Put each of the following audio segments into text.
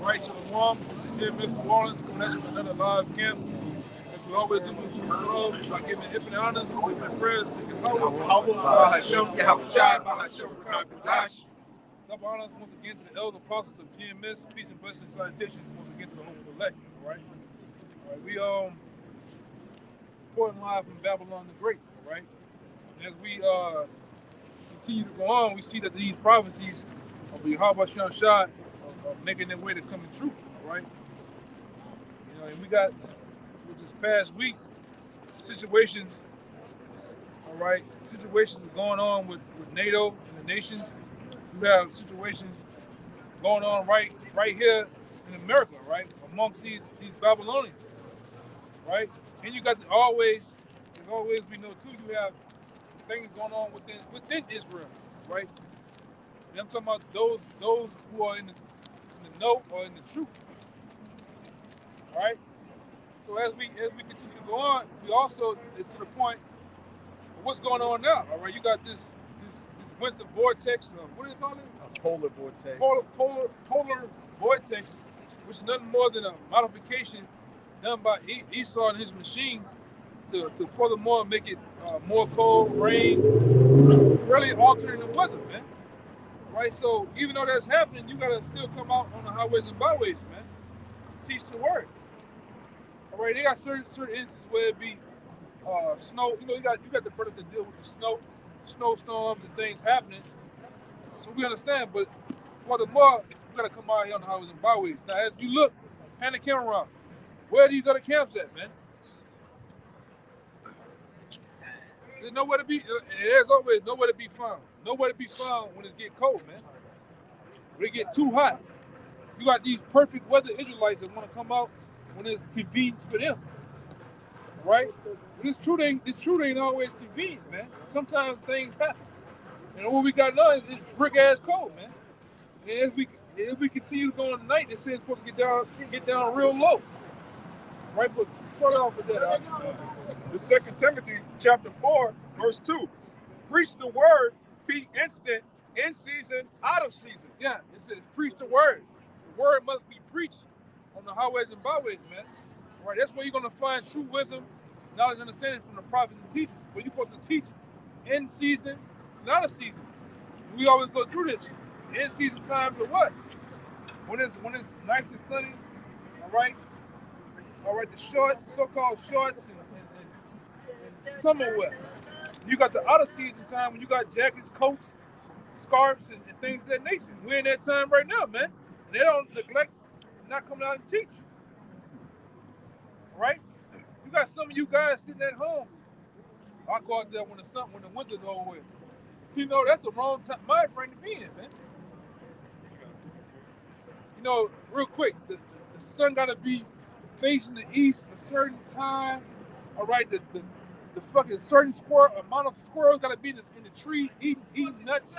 right to the warm. This is here, Mr. Wallace, coming at you with another live camp. As we always do, we love by giving infinite honors with my prayers, seeking power. Double honors once again to the elder apostles of GMS. Peace and blessings, salutations once again to the hopeful elect. All right. All right. We reporting live from Babylon the Great. All right. And as we continue to go on, we see that these prophecies of Yahweh Shem Shah are making their way to coming true. All right. You know, and we got with this past week situations. All right, situations are going on with NATO and the nations. You have situations going on right here in America, right, amongst these Babylonians, right? And you got as always we know too, you have things going on within Israel, right? And I'm talking about those who are in the know or in the truth, right? So as we continue to go on, we also is to the point of what's going on now. All right, you got this winter vortex. What do they call it? A polar vortex. Polar vortex, which is nothing more than a modification done by Esau and his machines to furthermore make it more cold, rain, really altering the weather, man. Right. So even though that's happening, you gotta still come out on the highways and byways, man. Teach the word. All right, they got certain instances where it be snow. You know, you got the brother to deal with the snowstorms and things happening. So we understand, but for the more, you gotta come out here on the highways and byways. Now, as you look, hand the camera around. Where are these other camps at, man? There's nowhere to be. There's always nowhere to be found. Nowhere to be found when it get cold, man. When it get too hot, you got these perfect weather Israelites that want to come out when it's convenient for them, right? This truth ain't always convenient, man. Sometimes things happen. And what we got now is brick ass cold, man. And as we continue to go on tonight, it says it's supposed to get down real low, right? But start off with that. The 2 Timothy chapter 4, verse 2. Preach the word, be instant, in season, out of season. Yeah, it says preach the word. The word must be preached on the highways and byways, man. All right, that's where you're gonna find true wisdom, knowledge, and understanding from the prophets and teachers. But you're supposed to teach in season, not a season. We always go through this. In season time to what? When it's nice and sunny, all right, the so-called shorts and summer wear. You got the out of season time when you got jackets, coats, scarves, and things of that nature. We're in that time right now, man. And they don't neglect not coming out and teach. All right? You got some of you guys sitting at home. I call it that when the winter's over with. You know, that's the wrong time, mind frame to be in, man. You know, real quick, the sun got to be facing the east a certain time. All right, the fucking certain amount of squirrels got to be in the tree eating nuts.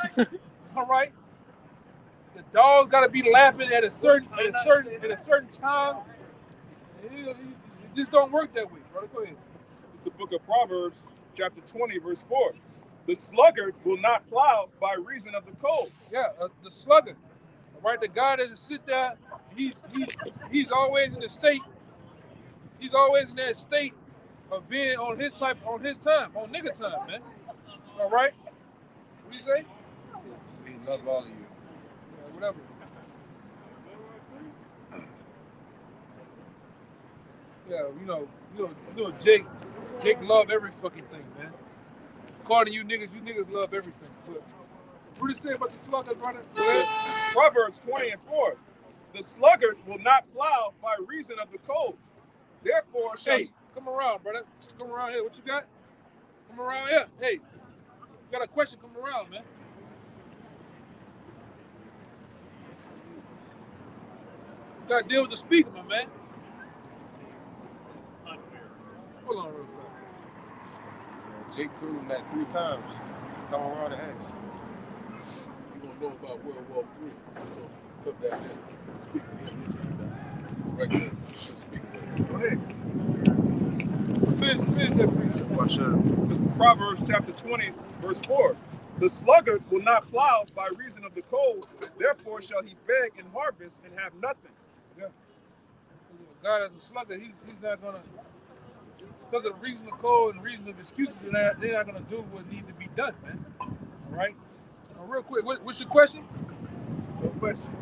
All right, the dogs got to be laughing at a certain time. It just don't work that way, brother. Go ahead. It's the book of Proverbs, chapter 20, verse 4. The sluggard will not plow by reason of the cold. Yeah, the sluggard. All right, the guy that sit there, he's always in the state. He's always in that state of being on his time, on nigga time, man. All right? What do you say? We love all of you. Yeah, whatever. Yeah, you know, Jake love every fucking thing, man. According to you niggas love everything. But what do you say about the sluggard, brother? Proverbs 20 and 4. The sluggard will not plow by reason of the cold. Therefore, hey, come around, brother. Just come around here. What you got? Come around here. Hey, you got a question? Come around, man. You got to deal with the speaker, my man. Hold on real quick. Jake told him that 3 times. Come around and ask. You want to know about World War III? So come down there. Right there. Go ahead. Finish that precept. Watch that. This is Proverbs chapter 20, verse 4. The sluggard will not plow by reason of the cold, therefore shall he beg and harvest and have nothing. Yeah. A guy that's a slugger, he's not gonna, because of the reasonable code and reasonable excuses, they're not gonna do what needs to be done, man. All right. Real quick, what's your question? No question.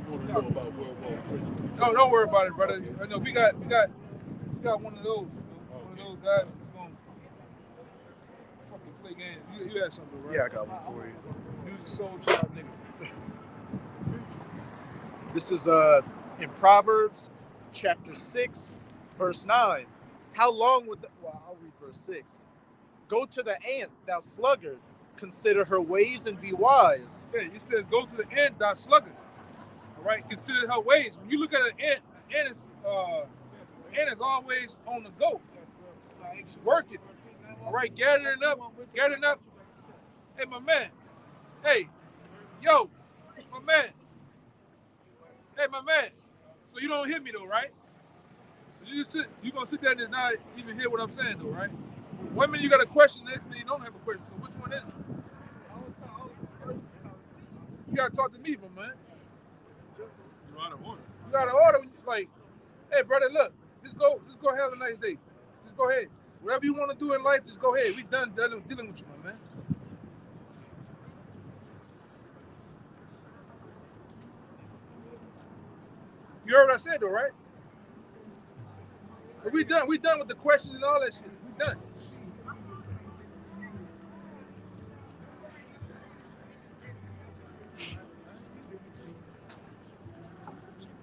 You want to know about World War III? No, don't worry about it, brother. I know we got one of those, one of those guys who's gonna fucking play games. You had something, right? Yeah, I got one for you. Use a soul child, nigga. This is in Proverbs chapter 6, verse 9. How long would I'll read verse 6. Go to the ant, thou sluggard, consider her ways and be wise. Yeah, it says go to the ant, thou sluggard. All right, consider her ways. When you look at an ant is always on the go. She's working. All right, gathering up. Hey, my man. Hey, yo, my man. Hey, my man. So you don't hear me though, right? So you gonna sit there and just not even hear what I'm saying though, right? One minute you got a question, next minute you don't have a question. So which one is it? You gotta talk to me, my man. You're out of order. You gotta order, like, hey brother, look, just go have a nice day. Just go ahead. Whatever you want to do in life, just go ahead. We done dealing with you, my man. You heard what I said though, right? So we done with the questions and all that shit. We done.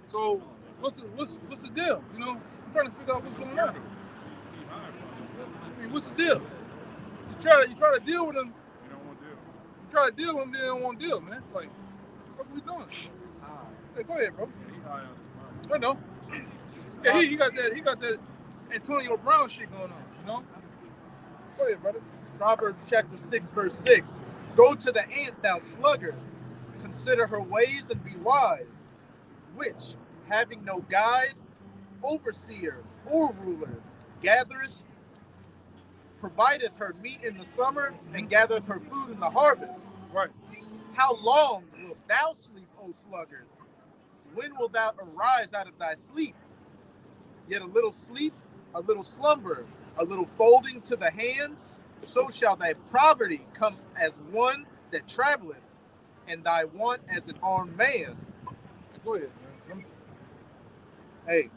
So what's the deal? You know, I'm trying to figure out what's going on. I mean, what's the deal? You try to deal with them. You don't want to deal. You try to deal with them, they don't want to deal, man. Like, what are we doing? Hey, go ahead, bro. I know. Yeah, he got that Antonio Brown shit going on, you know? Go ahead, brother. This is Proverbs chapter 6, verse 6. Go to the ant, thou sluggard, consider her ways and be wise, which, having no guide, overseer, or ruler, gathereth, provideth her meat in the summer, and gathereth her food in the harvest. Right. How long wilt thou sleep, O sluggard? When wilt thou arise out of thy sleep? Yet a little sleep, a little slumber, a little folding to the hands, so shall thy poverty come as one that traveleth, and thy want as an armed man. Go ahead, man. Hey,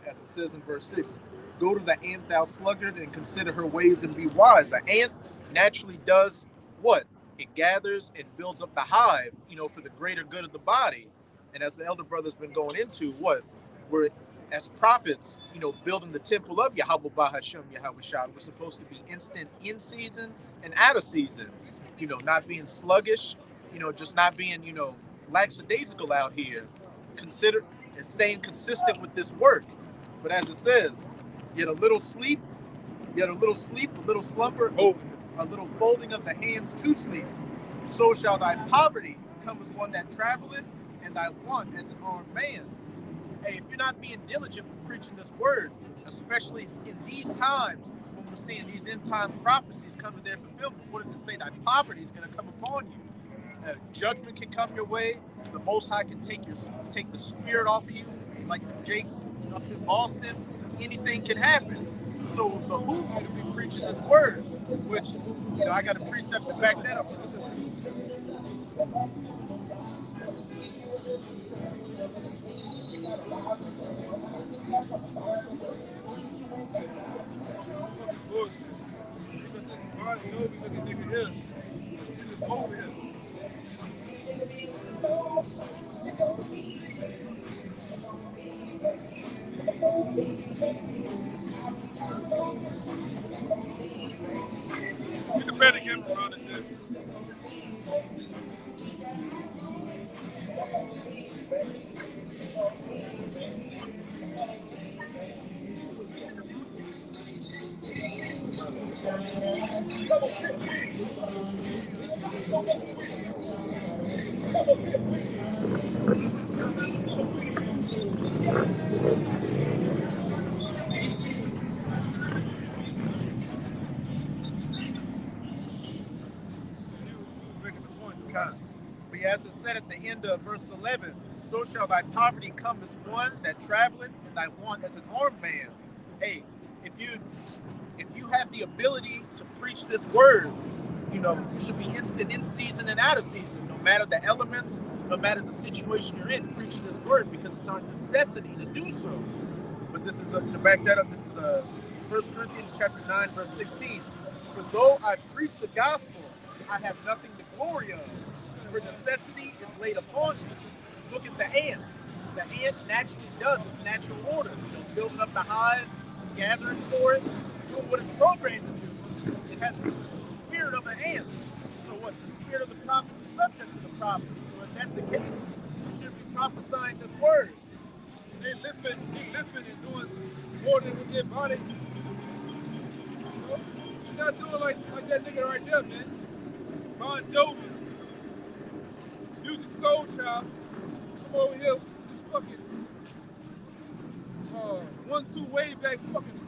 as it says in verse 6, go to the ant, thou sluggard, and consider her ways and be wise. The ant naturally does what? It gathers and builds up the hive, for the greater good of the body. And as the elder brother's been going into, what? We're, as prophets, building the temple of Yahweh Bahashem, Yahweh Shah. We're supposed to be instant in season and out of season. Not being sluggish, just not being, lackadaisical out here. Consider and staying consistent with this work. But as it says, yet a little sleep, a little slumber, a little folding of the hands to sleep. So shall thy poverty come as one that traveleth, and thy want as an armed man. Hey, if you're not being diligent with preaching this word, especially in these times when we're seeing these end time prophecies come to their fulfillment, what does it say? Thy poverty is going to come upon you. Judgment can come your way. The Most High can take the spirit off of you, like the Jakes up in Boston. Anything can happen. So it behooves you to be preaching this word, which I got a precept to back that up. Get the bed again around and shit. But as it said at the end of verse 11, so shall thy poverty come as one that traveleth, and thy want as an armed man. Hey, if you have the ability to preach this word, you should be instant in season and out of season, no matter the elements, no matter the situation you're in. Preach this word because it's our necessity to do so. But this is to back that up. This is 1 Corinthians chapter 9, verse 16. For though I preach the gospel, I have nothing to glory of, for necessity is laid upon me. Look at the ant. The ant naturally does its natural order, building up the hive, gathering for it, doing what it's programmed to do. It has the spirit of an ant. So what? The spirit of the prophets is subject to the prophets. So if that's the case, you should be prophesying this word. They lifting and doing more than with their body. You're not doing like that nigga right there, man. Bon Jovi, Music Soul Child. Come over here, this fucking 1-2 way back fucking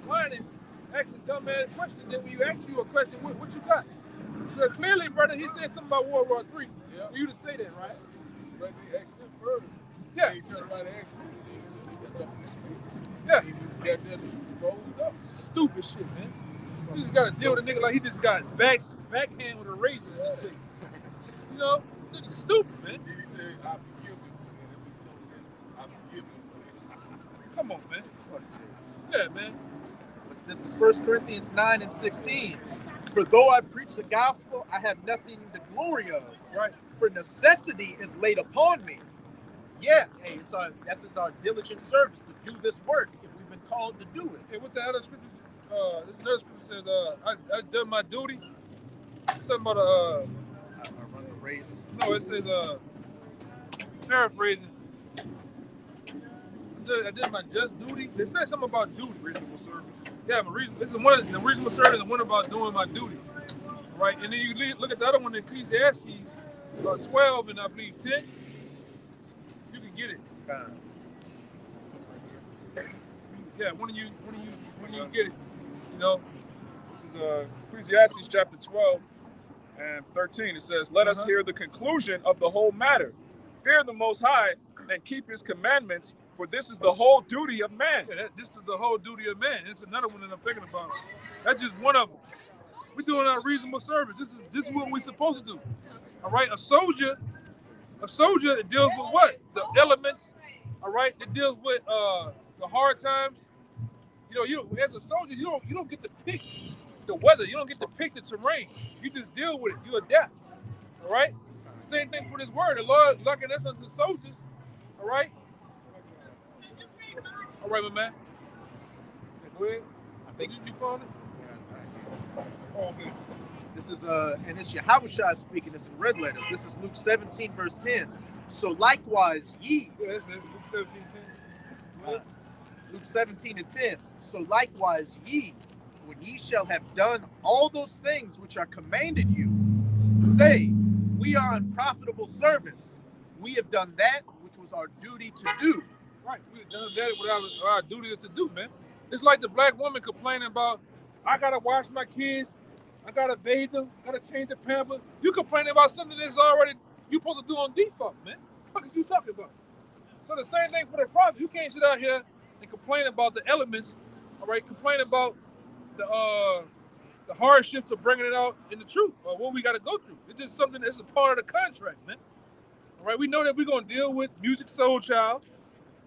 whining, asking dumbass questions. Then when you ask you a question, what you got? Because clearly, brother, he said something about World War III. Yeah. For you to say that, right? But they asked him further. Yeah. He turned around and asked me, and he said, "He got nothing to speak." Yeah. He got that, he froze up. Stupid shit, man. You just gotta deal with a nigga like he just got backhand with a razor in his face. Nigga stupid, man. Then he said, "I forgive him for that." And we told him, "I forgive him for that." Come on, man. Yeah, man. But this is 1 Corinthians 9 and 16. For though I preach the gospel, I have nothing to glory of. Right. For necessity is laid upon me. Yeah, hey, that's our diligent service to do this work if we've been called to do it. Hey, what the other scripture? This another scripture says, I done my duty. Something about I run the race. no, it says, paraphrasing. I did my just duty. They said something about duty. Reasonable service. Yeah, this is one of the reasonable service and one about doing my duty. Right? And then you look at the other one, Ecclesiastes, 12 and I believe 10. You can get it. Yeah, when you get it, This is Ecclesiastes chapter 12 and 13. It says, "Let us hear the conclusion of the whole matter. Fear the Most High and keep His commandments, for this is the whole duty of man." Yeah, this is the whole duty of man. It's another one that I'm thinking about. That's just one of them. We're doing our reasonable service. This is what we're supposed to do. All right, a soldier that deals with what? The elements. All right, that deals with the hard times. You as a soldier, you don't get to pick the weather. You don't get to pick the terrain. You just deal with it. You adapt. All right. Same thing for this word. The Lord looking us unto soldiers. All right. All right, my man. Go ahead. I think you found it. Oh, okay. This is and it's Yahushua speaking. It's in red letters. This is Luke 17, verse 10. So likewise ye. Yeah, that's Luke 17, 10. Luke 17 and 10. So likewise ye, when ye shall have done all those things which are commanded you, say, we are unprofitable servants. We have done that which was our duty to do. Right, we've done that what our duty is to do, man. It's like the black woman complaining about, I gotta wash my kids, I gotta bathe them, I gotta change the pamper. You complaining about something that's already you supposed to do on default, man. What are you talking about? So the same thing for the prophet. You can't sit out here and complain about the elements, all right? Complain about the hardships of bringing it out in the truth or what we got to go through. It's just something that's a part of the contract, man. All right, we know that we're gonna deal with Music Soul Child,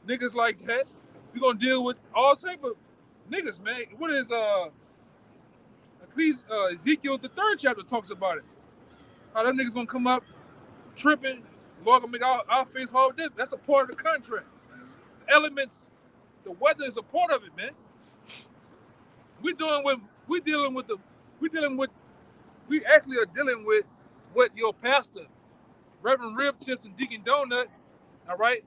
niggas like that. We're gonna deal with all type of niggas, man. What is Ezekiel the 3rd chapter talks about it? How them niggas gonna come up tripping, Lord gonna make our face hard. That's a part of the contract. The elements, the weather is a part of it, man. We actually are dealing with what your pastor, Reverend Rib Tips and Deacon Donut, all right?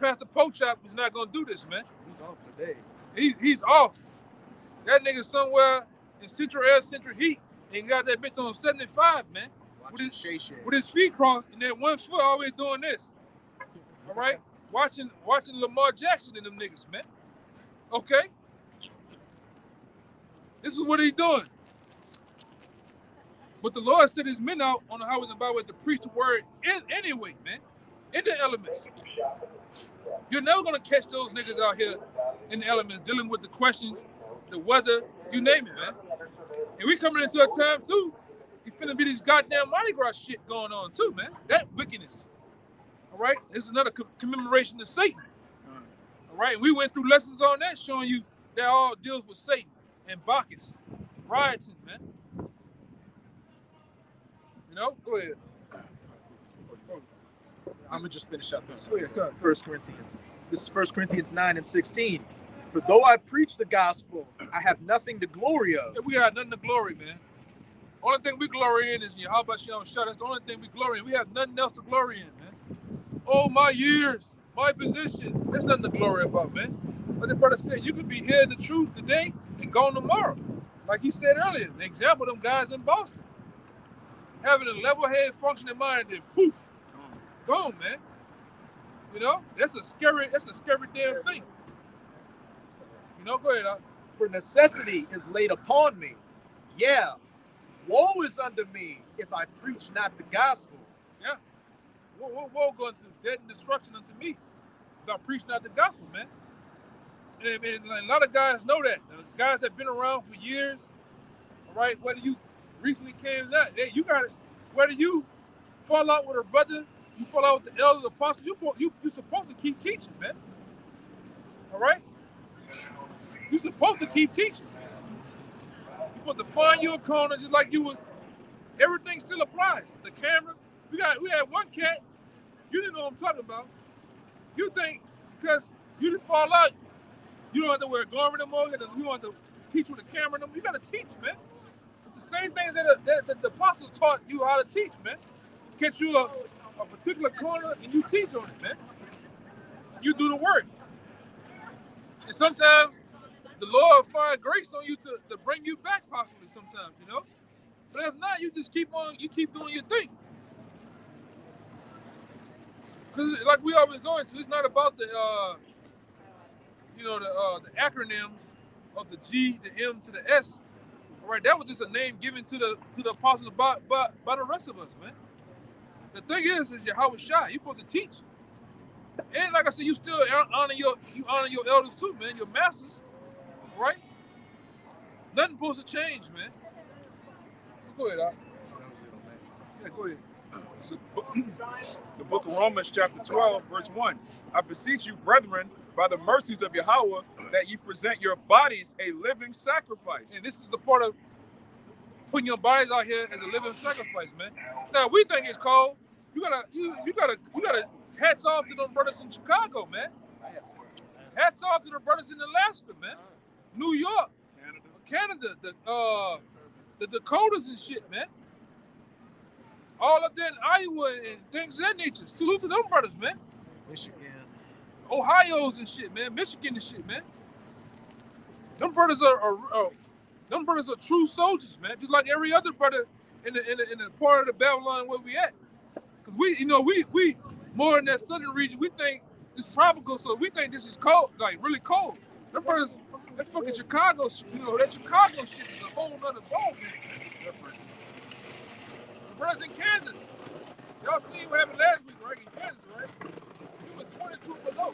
Pastor Pochop is not gonna do this, man. He's off today. He's off. That nigga somewhere in Central Air, Central Heat, and he got that bitch on 75, man. With his feet crossed and that one foot always doing this. All right? Watching Lamar Jackson and them niggas, man. Okay? This is what he's doing. But the Lord set his men out on the highways and byways to preach the word anyway, man. In the elements. You're never gonna catch those niggas out here in the elements dealing with the questions, the weather, you name it, man. And we coming into a time too. It's finna be this goddamn Mardi Gras shit going on too, man. That wickedness. All right, this is another commemoration to Satan. All right, and we went through lessons on that, showing you that all deals with Satan and Bacchus, rioting, man. You know, go ahead. I'm gonna just finish up this. Go ahead, come on. 1 Corinthians. This is 1 Corinthians 9:16. For though I preach the gospel, I have nothing to glory of. We got nothing to glory, man. Only thing we glory in is Yahweh Shem Shah. That's the only thing we glory in. We have nothing else to glory in, man. Oh, my years, my position. There's nothing to glory about, man. But the brother said, you could be hearing the truth today and gone tomorrow. Like he said earlier, the example of them guys in Boston. Having a level-headed functioning mind, then poof, gone, man. You know, that's a scary damn thing. You know, go ahead. For necessity is laid upon me. Yeah, woe is unto me if I preach not the gospel. Yeah. Woe going to death and destruction unto me if I preach not the gospel, man. And a lot of guys know that. The guys that have been around for years, all right, whether you recently came or not, you got it. Whether you fall out with a brother, you fall out with the elders, apostles, you're supposed to keep teaching, man. All right? You're supposed to keep teaching. You're supposed to find your corner just like you would. Everything still applies. The camera, we had one cat, you didn't know what I'm talking about. You think because you didn't fall out, you don't have to wear a garment no more, you don't have to teach with a camera no more. You got to teach, man. The same things that the apostles taught you how to teach, man. Catch you a particular corner and you teach on it, man. You do the work. And sometimes the Lord will find grace on you to bring you back possibly sometimes, you know? But if not, you just keep doing your thing. Because like we always go into, it's not about the the acronyms of the G, the M to the S. All right, that was just a name given to the apostles by the rest of us, man. The thing is Yahweh Shai, you're supposed to teach. And like I said, you still honor your elders too, man, your masters, right? Nothing supposed to change, man. Go ahead, Al. Yeah, go ahead. So, the book of Romans, chapter 12, verse 1. I beseech you, brethren, by the mercies of Yahweh, that ye present your bodies a living sacrifice. And this is the part of putting your bodies out here as a living sacrifice, man. Now we think it's cold. You gotta hats off to them brothers in Chicago, man. Hats off to the brothers in Alaska, man. New York, Canada, the Dakotas and shit, man. All up there in Iowa and things of that nature. Salute to them brothers, man. Michigan. Ohio's and shit, man. Michigan and shit, man. Them brothers are true soldiers, man. Just like every other brother in the part of the Babylon where we at. Cause we more in that southern region. We think it's tropical, so we think this is cold, like really cold. Them brothers, that fucking Chicago, that Chicago shit is a whole nother ballgame. The brothers in Kansas, y'all seen what happened last week, right? In Kansas, right? It was 22 below.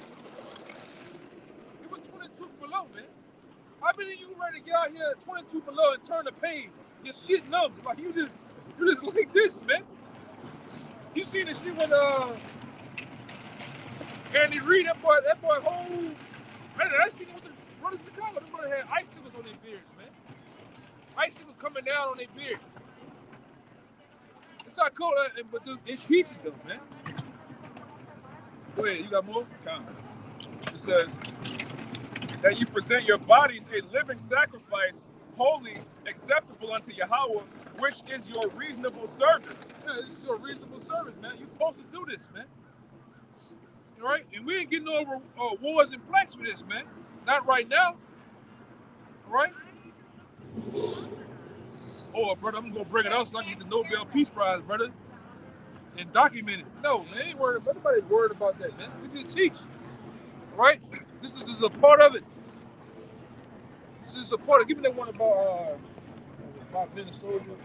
It was 22 below, man. How many of you ready to get out here at 22 below and turn the page? Your shit numb. Like you just like this, man. You seen the shit when Andy Reid, that boy whole. I seen it with the brothers in Chicago. Them brothers had icicles on their beards, man. Icicles coming down on their beard. It's not cool, but it's teaching them, man. Go ahead, you got more? It says that you present your bodies a living sacrifice, holy, acceptable unto Yahweh, which is your reasonable service. Yeah, this is your reasonable service, man. You're supposed to do this, man. All right? And we ain't getting over wars and plaques for this, man. Not right now. All right? Oh, brother, I'm going to bring it out so I can get the Nobel Peace Prize, brother. And document it. No, man, ain't worried. Nobody's worried about that, man. We just teach. All right? This is a part of it. This is a part of it. Give me that one about 5 minutes soldier.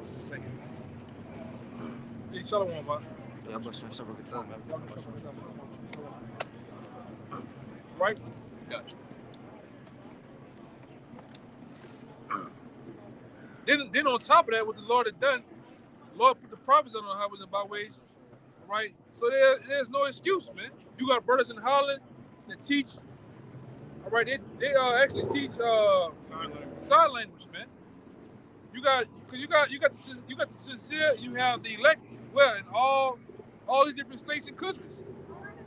was just saying. Hey, Shalom, man. Yeah, but some stuff like that. Right? Gotcha. Then on top of that, what the Lord had done, the Lord put the prophets on the highways and byways, right? So there's no excuse, man. You got brothers in Holland that teach, all right? They actually teach sign language, man. You got the sincere, you have the elect. Well, in all these different states and countries.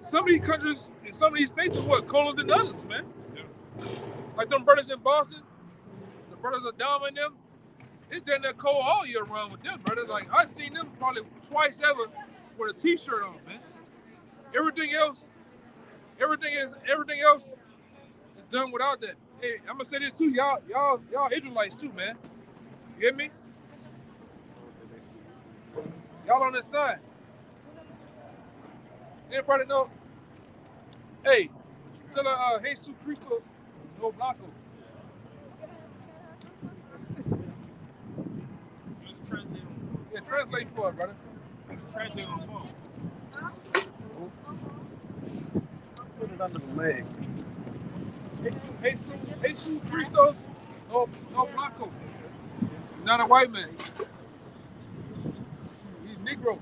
Some of these countries and some of these states are what colder than others, man. Yeah. Like them brothers in Boston, the brothers are down in them. It's down there cold all year round with them, brother. Like I've seen them probably twice ever with a t-shirt on, man. Everything else is done without that. Hey, I'm gonna say this too, y'all Israelites too, man. You get me? Y'all on this side. Everybody know? Hey, tell her Jesus Cristo no Blanco. Yeah, translate for it, brother. Translate on the phone. Put it under the leg. Jesus Cristo no Blanco. He's not a white man. He's Negro.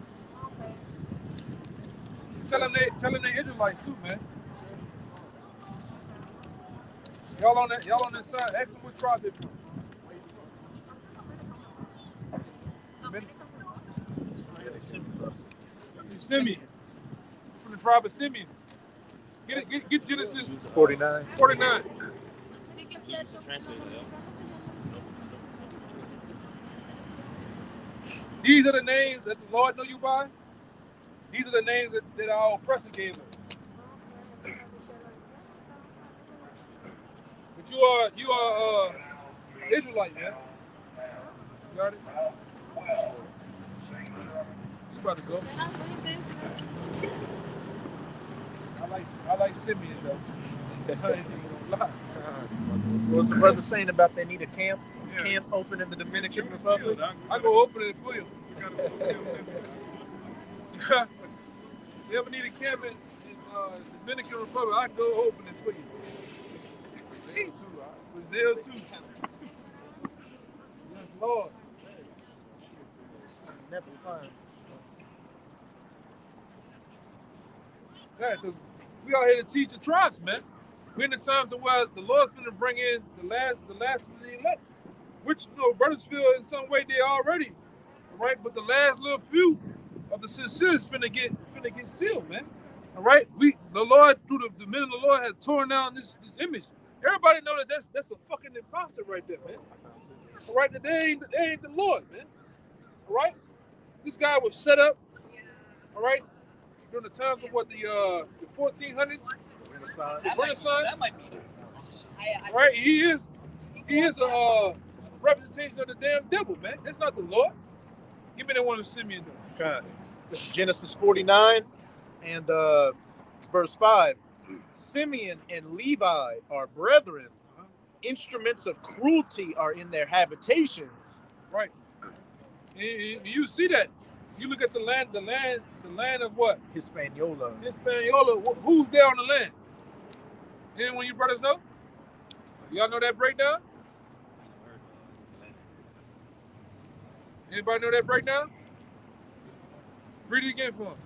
Tell them they Israelites too, man. Y'all on that side. Ask them what tribe they're from. Simeon. From the tribe of Simeon. Get Genesis 49. 49. These are the names that the Lord know you by. These are the names that our oppressor gave us. But you are Israelite, man. You got it? You about to go. I like Simeon though. I ain't gonna lie. What's the brother saying about they need a camp? Yeah. Camp open in the Dominican Republic? I go open it for you. You ever need a camp in Dominican Republic? I go open it for you. Brazil too. Yes, Lord. Never mind. Yeah, because we out here to teach the tribes, man. We're in the times of where the Lord's going to bring in the last of the elect, which brothers feel in some way they already, right? But the last little few of the sincere is finna get sealed, man. All right, the Lord through the men of the Lord has torn down this image. Everybody know that that's a fucking imposter right there, man. All right, that they ain't the Lord, man. All right, this guy was set up. All right, during the times of what the 1400s, Renaissance. That might be. Right, he is a representation of the damn devil, man. That's not the Lord. Give me that one of Simeon though. Okay. This is Genesis 49 and verse 5. Simeon and Levi are brethren. Instruments of cruelty are in their habitations. Right. And you see that. You look at the land of what? Hispaniola. Hispaniola. Who's there on the land? Anyone you brothers know? Y'all know that breakdown? Anybody know that breakdown? Read it again for him.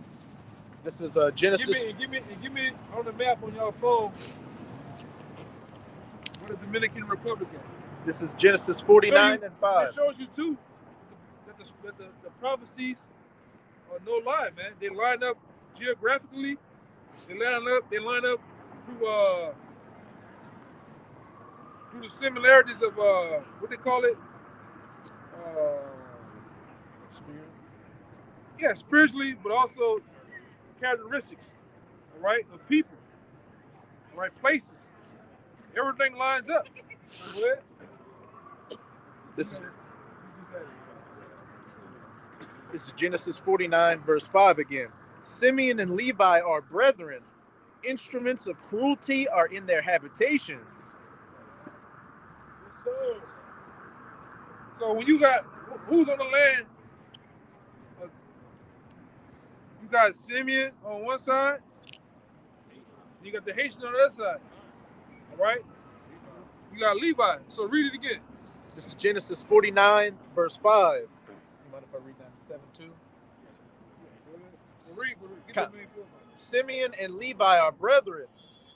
This is Genesis. Give me on the map on your phone where the Dominican Republic is. This is Genesis 49 and 5. It shows you too that the prophecies are no lie, man. They line up geographically. They line up through the similarities of what they call it. Yeah, spiritually, but also characteristics, all right, of people, all right, places. Everything lines up. This is Genesis 49, verse 5 again. Simeon and Levi are brethren. Instruments of cruelty are in their habitations. So when you got who's on the land, you got Simeon on one side, you got the Haitians on the other side. All right? You got Levi. So read it again. This is Genesis 49, verse 5. You mind if I read down to 7 too? Read, get that man going. Simeon and Levi are brethren.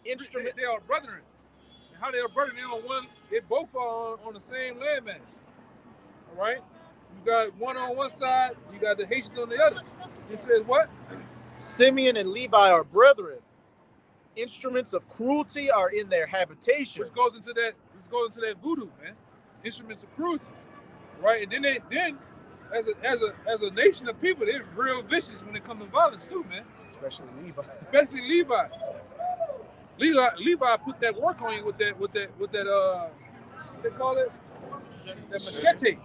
Instrument. They are brethren. And how they are brethren? They on one. They both are on the same landmass. All right. You got one on one side. You got the Haitians on the other. It says what? Simeon and Levi are brethren. Instruments of cruelty are in their habitation. Which goes into that. Which goes into that voodoo, man. Instruments of cruelty, right? And then as a nation of people, they're real vicious when it comes to violence too, man. Especially Levi. Especially Levi. Levi put that work on you with that what they call it? That machete.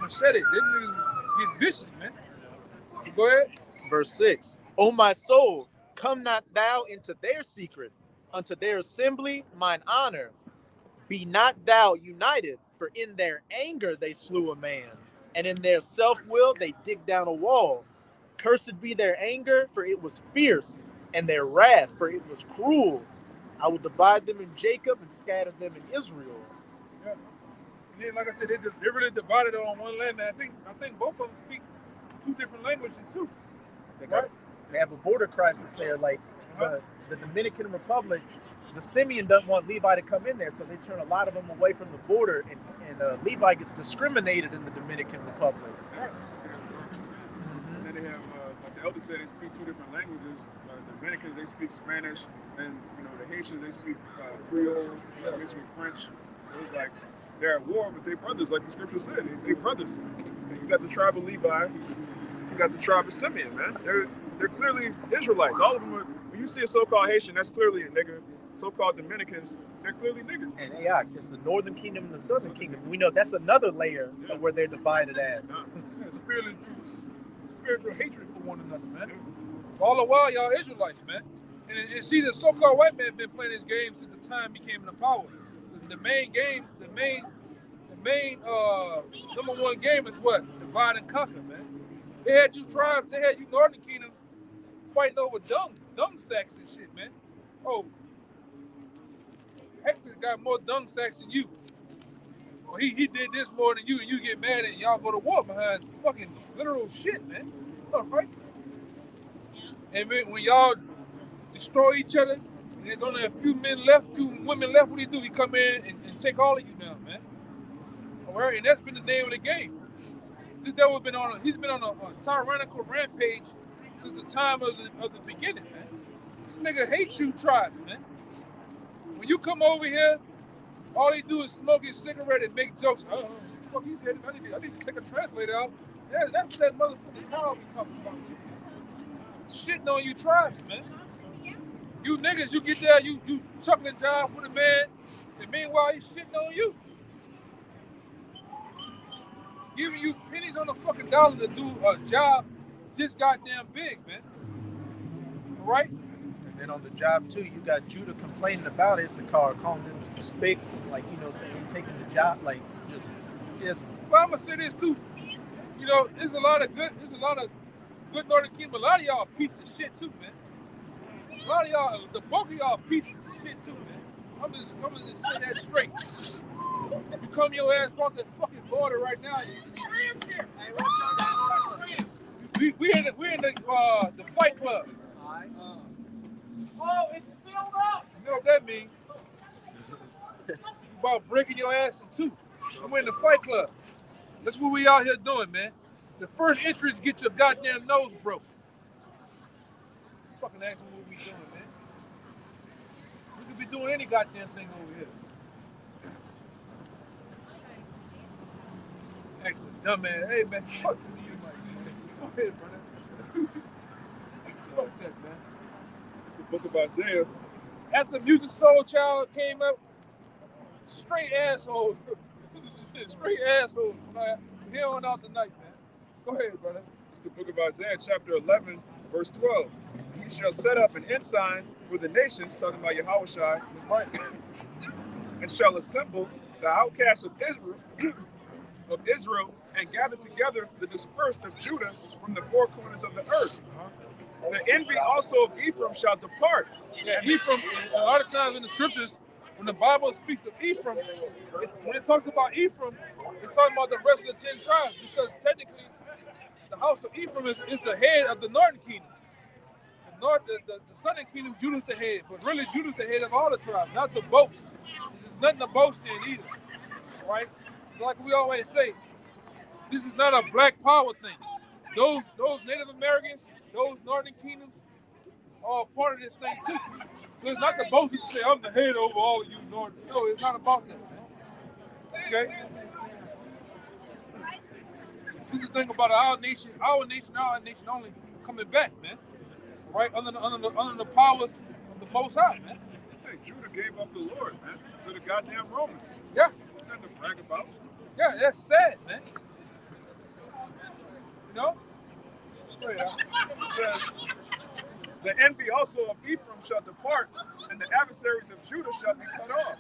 Machete. Them niggas get vicious, man. Go ahead. Verse 6. O my soul, come not thou into their secret, unto their assembly mine honor. Be not thou united, for in their anger they slew a man, and in their self-will they dig down a wall. Cursed be their anger, for it was fierce, and their wrath, for it was cruel. I will divide them in Jacob and scatter them in Israel. Yeah. And then, like I said, they really divided on one land. And I think both of them speak two different languages too. They have a border crisis there, like the Dominican Republic. The Simeon doesn't want Levi to come in there, so they turn a lot of them away from the border, and Levi gets discriminated in the Dominican Republic. And then they have, like the elder said, they speak two different languages. The Dominicans, they speak Spanish, and the Haitians, they speak Creole, they speak French. So it's like they're at war, but they're brothers, like the scripture said. They're brothers. And you got the tribe of Levi, you got the tribe of Simeon, man. They're clearly Israelites. All of them are. When you see a so-called Haitian, that's clearly a nigga. So-called Dominicans, they're clearly niggas. And it's the northern kingdom and the southern kingdom. We know that's another layer of where they're divided at. Spiritual hatred for one another, man. All the while, y'all Israelites, man. And see, the so-called white man been playing this game since the time he came into power. The main number one game is what? Divide and conquer, man. They had you tribes, they had you northern kingdom fighting over dung sacks and shit, man. Oh, Hector got more dung sacks than you. Or he did this more than you, and you get mad and y'all go to war behind fucking literal shit, man. All right? And when y'all destroy each other, and there's only a few men left, few women left, what do? He come in and take all of you down, man. All right? And that's been the name of the game. This devil he's been on a tyrannical rampage since the time of the beginning, man. This nigga hates you tribes, man. When you come over here, all he do is smoke his cigarette and make jokes. Oh, fuck, he did. I need to take a translator out. Yeah, that's that motherfucking power we talking about. Shitting on you tribes, man. You niggas, you get there, you chuckling job for the man, and meanwhile he's shitting on you. Giving you pennies on the fucking dollar to do a job just goddamn big, man. All right? And then on the job too, you got Judah complaining about Issachar, calling them spicks, and saying taking the job, Well, I'm gonna say this too. There's a lot of good Northern Kingdom. A lot of y'all pieces of shit too, man. A lot of y'all, the bulk of y'all pieces of shit too, man. I'm just say that straight. You come your ass across the fucking border right now. We're in the Fight Club. Oh, it's filled up. You know what that means? About breaking your ass in two. We're in the Fight Club. That's what we out here doing, man. The first entrance get your goddamn nose broke. Fucking ask me what we doing, man. We could be doing any goddamn thing over here. Actually, dumbass. Hey, man, fuck you, man. Go ahead, brother. Fuck that, man. It's the book of Isaiah. After Music Soul Child came up, straight asshole. Straight asshole. Here on out tonight, man. Go ahead, brother. It's the book of Isaiah, chapter 11, verse 12. He shall set up an ensign for the nations, talking about Yahushua, and shall assemble the outcasts of Israel of Israel and gather together the dispersed of Judah from the four corners of the earth. The envy also of Ephraim shall depart. Yeah, Ephraim, a lot of times in the scriptures, when the Bible speaks of Ephraim, when it talks about Ephraim, it's talking about the rest of the 10 tribes, because technically the house of Ephraim is the head of the northern kingdom. The southern kingdom, Judah's the head, but really Judah's the head of all the tribes, not the boast. There's nothing to boast in either, right? So like we always say, this is not a black power thing. Those Native Americans, those northern kingdoms, are part of this thing too. So it's not the boast to say, I'm the head over all of you northern. No, it's not about that, man. Okay? This is the thing about our nation only coming back, man. Right? Under the powers of the Most High, man. Hey, Judah gave up the Lord, man, to the goddamn Romans. Yeah. Nothing to brag about. Yeah, that's sad, man. You know? It says, the envy also of Ephraim shall depart, and the adversaries of Judah shall be cut off.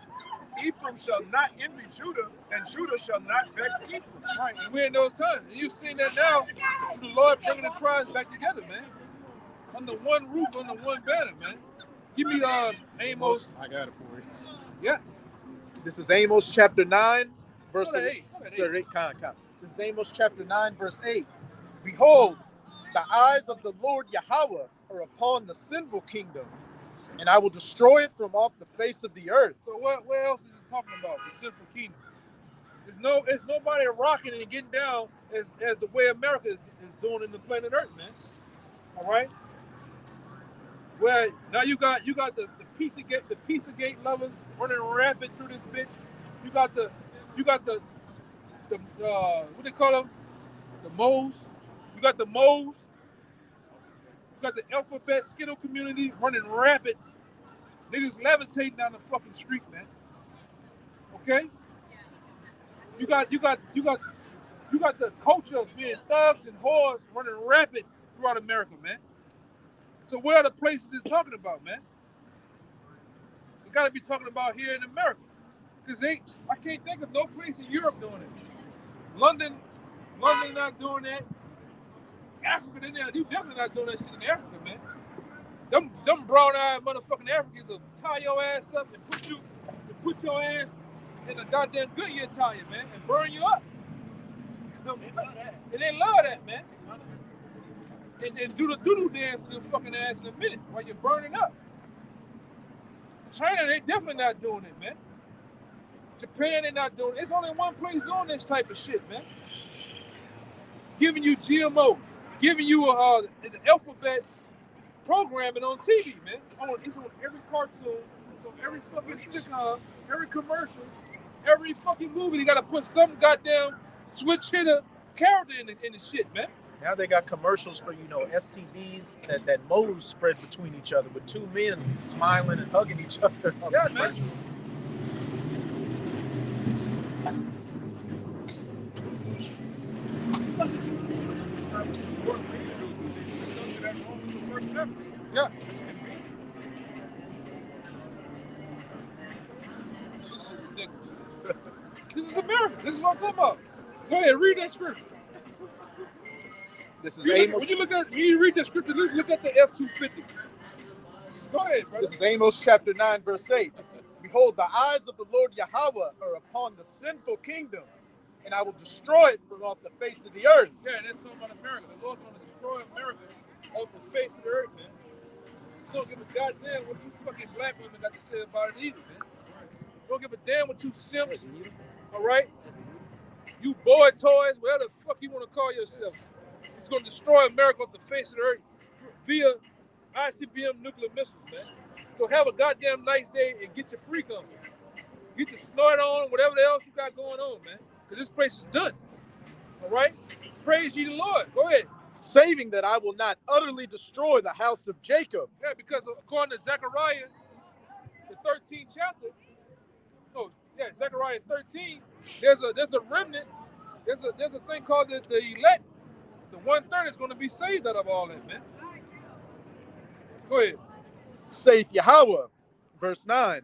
Ephraim shall not envy Judah, and Judah shall not vex Ephraim. Right, and we're in those times. And you've seen that now, the Lord bringing the tribes back together, man. Under one roof, under one banner, man. Give me Amos. I got it for you. Yeah. This is Amos chapter 9, verse Go to 8. eight. This is Amos chapter 9, verse 8. Behold, the eyes of the Lord Yahweh are upon the sinful kingdom, and I will destroy it from off the face of the earth. So what else is it talking about? The sinful kingdom. It's nobody rocking and getting down as the way America is doing in the planet Earth, man. All right. Well, now you got the Pizzagate lovers running rapid through this bitch. You got the what they call them? The moles. You got the moles. You got the alphabet Skittle community running rapid. Niggas levitating down the fucking street, man. Okay? You got the culture of being thugs and whores running rapid throughout America, man. So where are the places it's talking about, man? We gotta be talking about here in America. Because I can't think of no place in Europe doing it. London not doing that. Africa, you definitely not doing that shit in Africa, man. Them brown-eyed motherfucking Africans will tie your ass up and put your ass in a goddamn Goodyear tire, man, and burn you up. And they love that, man. And do the doo-doo dance to your fucking ass in a minute while you're burning up. China, they definitely not doing it, man. Japan, they not doing it. It's only one place doing this type of shit, man. Giving you GMO, giving you the alphabet programming on TV, man. It's on every cartoon, it's on every fucking sitcom, every commercial, every fucking movie. They gotta put some goddamn switch hitter character in the shit, man. Now they got commercials for, STDs that moles spread between each other with two men smiling and hugging each other. Yeah, man. Yeah. This is ridiculous. This is America. This is what I'm talking about. Go ahead, read that scripture. This is When you read that scripture, look at the F-250. Go ahead, brother. This is Amos chapter 9, verse 8. Behold, the eyes of the Lord Yahweh are upon the sinful kingdom, and I will destroy it from off the face of the earth. Yeah, and that's talking about America. The Lord's going to destroy America off the face of the earth, man. Don't give a goddamn what you fucking black women got to say about it either, man. Don't give a damn what you simps, all right? You boy toys, whatever the fuck you want to call yourself. It's going to destroy America off the face of the earth via ICBM nuclear missiles, man. So have a goddamn nice day and get your freak on. Get your snort on, whatever else you got going on, man. Because this place is done, all right? Praise ye the Lord. Go ahead. Saving that I will not utterly destroy the house of Jacob. Yeah, because according to Zechariah, the 13th chapter, Zechariah 13, there's a remnant, there's a thing called the elect. The 1/3 is going to be saved out of all that, man. Go ahead. Saith Yahweh, verse 9.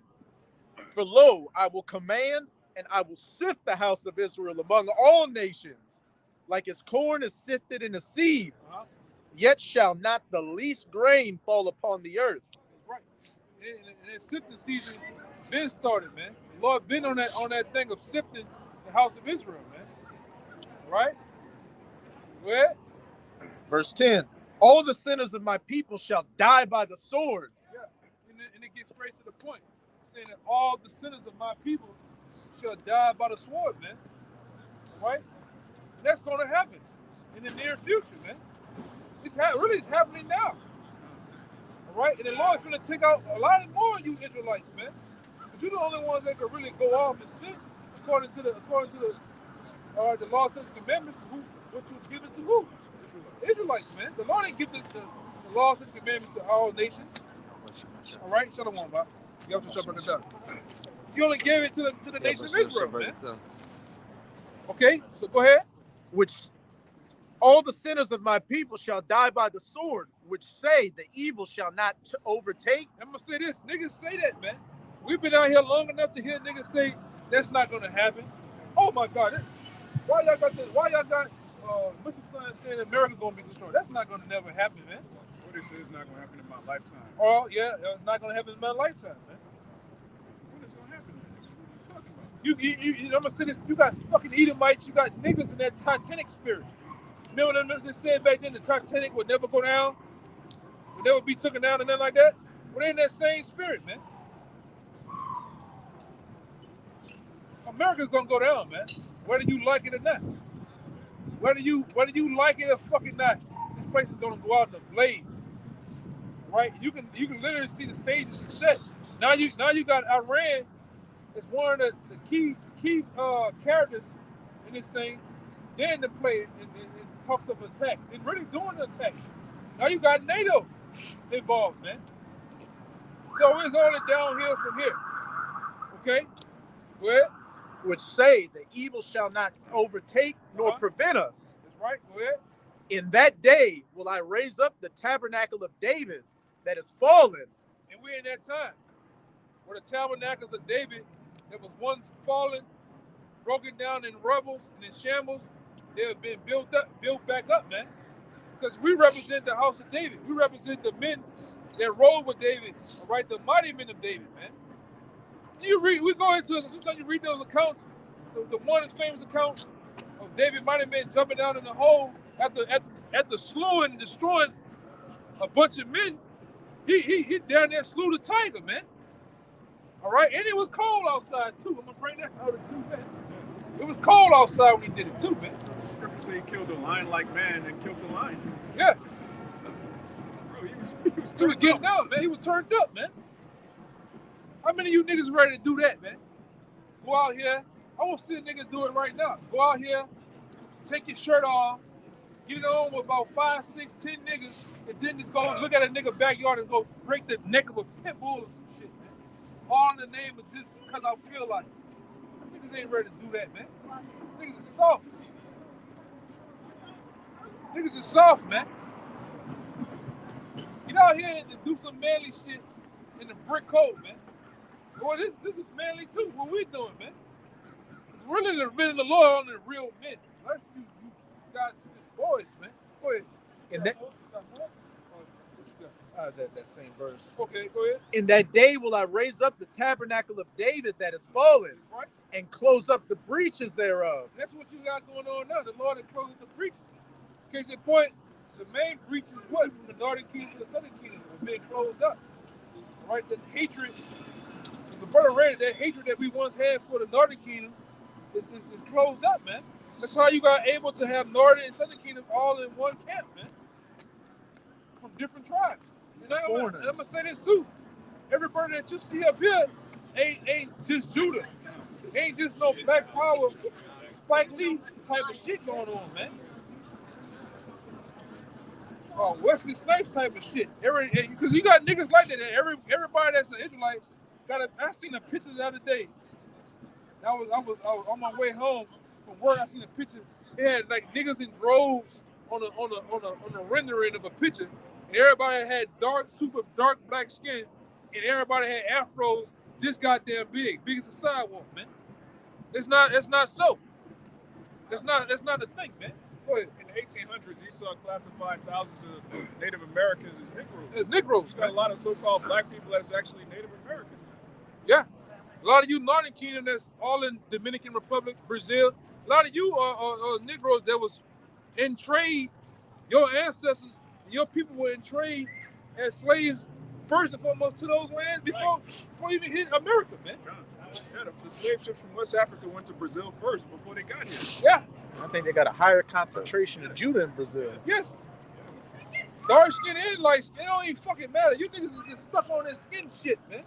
For lo, I will command, and I will sift the house of Israel among all nations, like as corn is sifted in a sieve. Yet shall not the least grain fall upon the earth. Right. And that sifting season been started, man. The Lord been on that thing of sifting the house of Israel, man. Right? Go ahead. Verse 10. All the sinners of my people shall die by the sword. Yeah. And it gets straight to the point. It's saying that all the sinners of my people shall die by the sword, man. Right? And that's going to happen in the near future, man. It's happening now. All right? And the Lord's going to take out a lot more of you Israelites, man. But you're the only ones that can really go off and sin according to the law, statutes, and commandments. What was given to who? Israelites, man. The Lord didn't give the laws and commandments to all nations. All right? Shalom, Bob. You have to shut back down. He only gave it to the nation of Israel, man. Okay? So go ahead. Which all the sinners of my people shall die by the sword, which say the evil shall not overtake. I'm going to say this. Niggas say that, man. We've been out here long enough to hear niggas say that's not going to happen. Oh, my God. Why y'all got Muslim sons saying America's going to be destroyed? That's not going to never happen, man. What they say is not going to happen in my lifetime. Oh, yeah. It's not going to happen in my lifetime, man. What is going to happen? What are you talking about? I'm going to say this. You got fucking Edomites. You got niggas in that Titanic spirit. Remember them they said back then the Titanic would never go down? Would never be taken down and nothing like that? Well, they're in that same spirit, man. America's gonna go down, man. Whether you like it or not. Whether you like it or fucking not, this place is gonna go out in a blaze. Right? You can literally see the stages set. Now you got Iran as one of the key characters in this thing. They're in the play and talks of attacks and really doing the attacks. Now you got NATO involved, man. So it's only downhill from here. Okay? Go ahead. Which say the evil shall not overtake nor prevent us. That's right. Go ahead. In that day will I raise up the tabernacle of David that is fallen. And we're in that time where the tabernacles of David that was once fallen, broken down in rubble and in shambles, they have been built back up, man. Because we represent the house of David. We represent the men that rode with David, all right, the mighty men of David, man. We go into sometimes you read those accounts, the one famous account of David mighty men jumping down in the hole after slewing and destroying a bunch of men. He down there slew the tiger, man. All right, and it was cold outside too. I'm gonna bring that out too, man. It was cold outside when he did it too, man. The scripture say he killed a lion-like man and killed the lion. Yeah. Bro, he was getting out, man. He was turned up, man. How many of you niggas ready to do that, man? Go out here. I want to see a nigga do it right now. Go out here, take your shirt off, get it on with about 5, 6, 10 niggas, and then just go look at a nigga backyard and go break the neck of a pit bull or some shit, man. All in the name of just because I feel like it. Niggas ain't ready to do that, man. Niggas is soft. Niggas is soft, man. Get out here and do some manly shit in the brick code, man. Boy, this is manly too. What we doing, man? It's really the men of the Lord on the real men. That's you guys, boys, man. Go ahead. In that same verse. Okay, go ahead. In that day will I raise up the tabernacle of David that is fallen, right, and close up the breaches thereof. That's what you got going on now. The Lord has closed the breaches. Case in point, the main breaches what from the northern kingdom to the southern kingdom have been closed up. Right, the hatred. The brother read that hatred that we once had for the northern kingdom is closed up, man. That's how you got able to have northern and southern kingdom all in one camp, man. From different tribes. And I'm gonna say this too. Everybody that you see up here ain't just Judah. Ain't just no Black Power, Spike Lee type of shit going on, man. Wesley Snipes type of shit. Because you got niggas like that. Everybody that's an Israelite. I seen a picture the other day. I was on my way home from work. I seen a picture. It had like niggas in droves on a rendering of a picture, and everybody had super dark black skin, and everybody had afros this goddamn big as a sidewalk, man. It's not so. That's not the thing, man. Go ahead. In the 1800s, Esau classified thousands of Native Americans as Negroes. It's Negroes. You got a lot of so-called black people that's actually Native Americans. Yeah. A lot of you Northern Kingdom that's all in Dominican Republic, Brazil. A lot of you are Negroes that was in trade. Your ancestors, your people were in trade as slaves first and foremost to those lands before even hit America, man. Yeah, the slave ships from West Africa went to Brazil first before they got here. Yeah. I think they got a higher concentration of Judah in Brazil. Yes. Dark skin and light skin, it don't even fucking matter. You niggas is get stuck on that skin shit, man.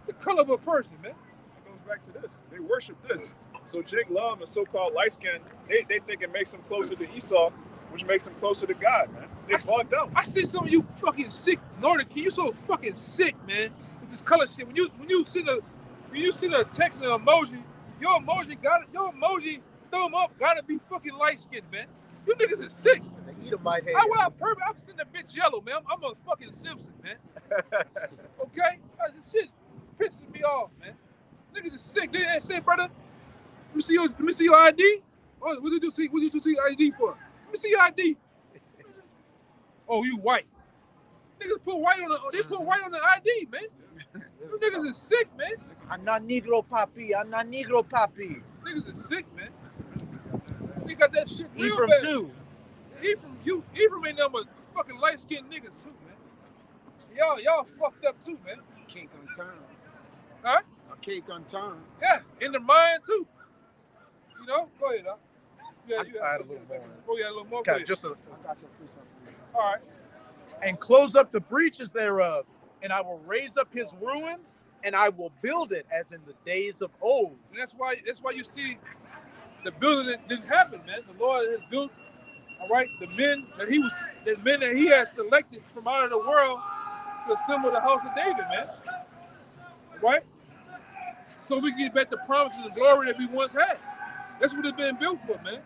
The color of a person, man. It goes back to this. They worship this. So Jake Love, the so-called light skin, they think it makes them closer to Esau, which makes them closer to God, man. They bugged out. I see some of you fucking sick Northern King. You so fucking sick, man, with this color shit. When you see the text and emoji, your emoji thumb up gotta be fucking light skinned, man. You niggas is sick. The Edomite hair. I wear purple. I'm sitting that bitch yellow, man. I'm a fucking Simpson, man. Okay? This shit pisses me off, man. Niggas is sick. They say, brother, let me see your ID. What did you see ID for? Let me see your ID. Oh, you white. Niggas put white on the ID, man. You niggas is sick, man. I'm not Negro Papi. Niggas is sick, man. They got that shit real Ephraim bad. too. Ephraim ain't nothing but fucking light-skinned niggas too, man. Y'all fucked up too, man. Cake on time. Huh? A cake on time. Yeah, in the mind too. You know? Go ahead, Doc. Yeah, you I had a little more. Oh, yeah, a little more. Okay, just I got your free all right. and close up the breaches thereof, and I will raise up his ruins, and I will build it as in the days of old. And that's why you see the building that didn't happen, man. The Lord has built, all right, the men that he has selected from out of the world to assemble the house of David, man. Right? So we can get back the promises and glory that we once had. That's what it's been built for, man.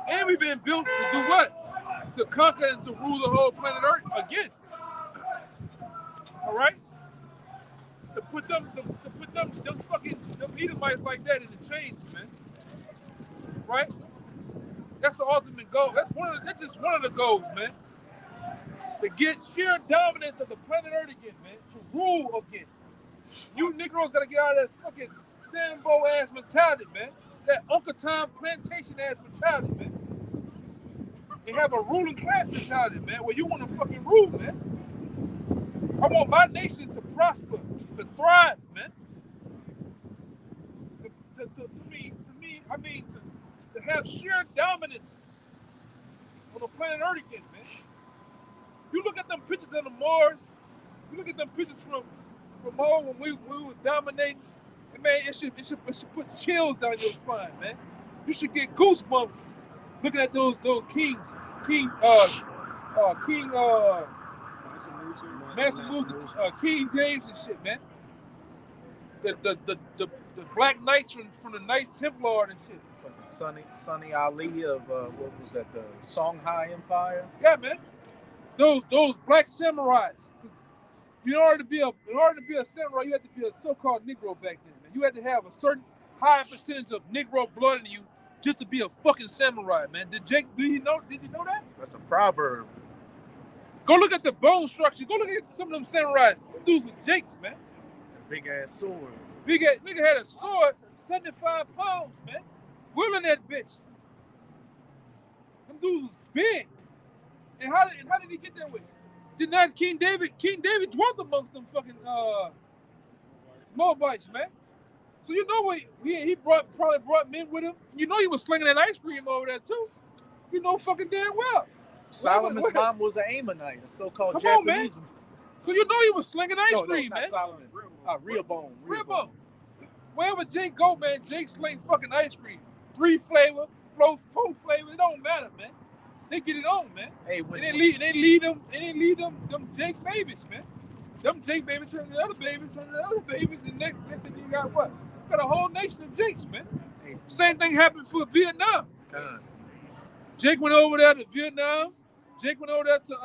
And we've been built to do what? To conquer and to rule the whole planet Earth again. All right? To put them Edomites like that in the chains, man. Right? That's the ultimate goal. That's just one of the goals, man. To get sheer dominance of the planet Earth again, man. To rule again. You Negroes gotta get out of that fucking Sambo ass mentality, man. That Uncle Tom plantation ass mentality, man. And have a ruling class mentality, man, where you want to fucking rule, man. I want my nation to prosper, to thrive, man. To have sheer dominance on the planet Earth again, man. You look at them pictures of the Mars. You look at them pictures from Mars when we were dominating. And man, it should put chills down your spine, man. You should get goosebumps looking at those kings, King James and shit, man. The Black Knights from the Knights Templar and shit. Sonny Ali of what was that, the Songhai Empire? Yeah, man. Those black samurais. In order to be a samurai, you had to be a so-called Negro back then, man. You had to have a certain high percentage of Negro blood in you just to be a fucking samurai, man. Did you know that? That's a proverb. Go look at the bone structure. Go look at some of them samurais. Them dudes with jakes, man. Big ass sword. Nigga had a sword, 75 pounds, man. Wielding that bitch. Them dudes was big. And how did he get that way? Did not King David dwelt amongst them fucking Moabites, man. So you know what he probably brought men with him. You know he was slinging that ice cream over there too. You know fucking damn well. Solomon's mom was an Ammonite, a so-called Come Japanese. on, man. So you know he was slinging ice cream, not man. Solomon. Rehoboam. Wherever Jake go, man, Jake sling fucking ice cream. 3 flavor, 4 flavor, it don't matter, man. They get it on, man. Hey, They lead them Jake babies, man. Them Jake babies turn to the other babies, and next thing you got what? You got a whole nation of Jakes, man. Hey. Same thing happened for Vietnam. God. Jake went over there to Vietnam. Jake went over there to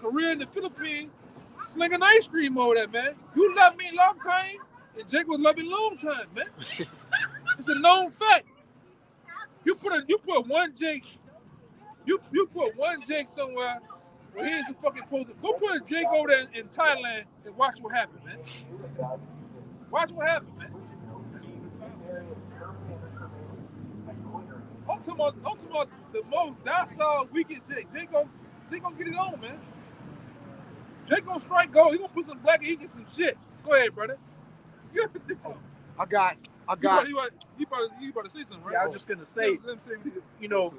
Korea and the Philippines, slinging ice cream over there, man. You love me long time. And Jake was loving long time, man. It's a known fact. You put one Jake, you put one Jake somewhere where he isn't fucking supposed to. Go put a Jake over there in Thailand and watch what happens, man. Watch what happens, man. I'm talking about the most docile, weakest Jake. Jake gonna get it on, man. Jake gonna strike gold. He gonna put some black and he get some shit. Go ahead, brother. I got. You about to say something, right? Yeah, I was just gonna say, Let him say what he did. you know,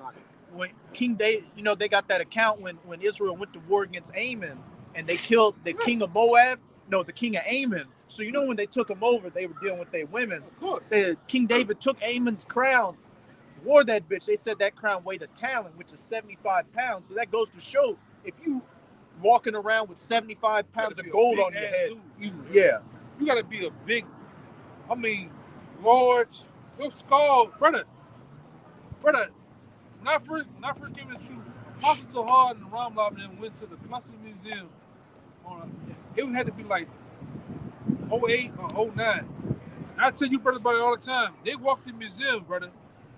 when King David, you know, they got that account when Israel went to war against Ammon and they killed the king of Moab. No, the king of Ammon. So you know when they took him over, they were dealing with their women. Of course. King David took Ammon's crown, wore that bitch. They said that crown weighed a talent, which is 75 pounds. So that goes to show if you walking around with 75 pounds of gold on your head, you gotta be a big, large, your skull, brother. When I first came to the truth, Apostle Tahar and Ramlab and went to the Cluster Museum. It had to be like 08 or 09. And I tell you, brother, about it all the time. They walked in the museum, brother.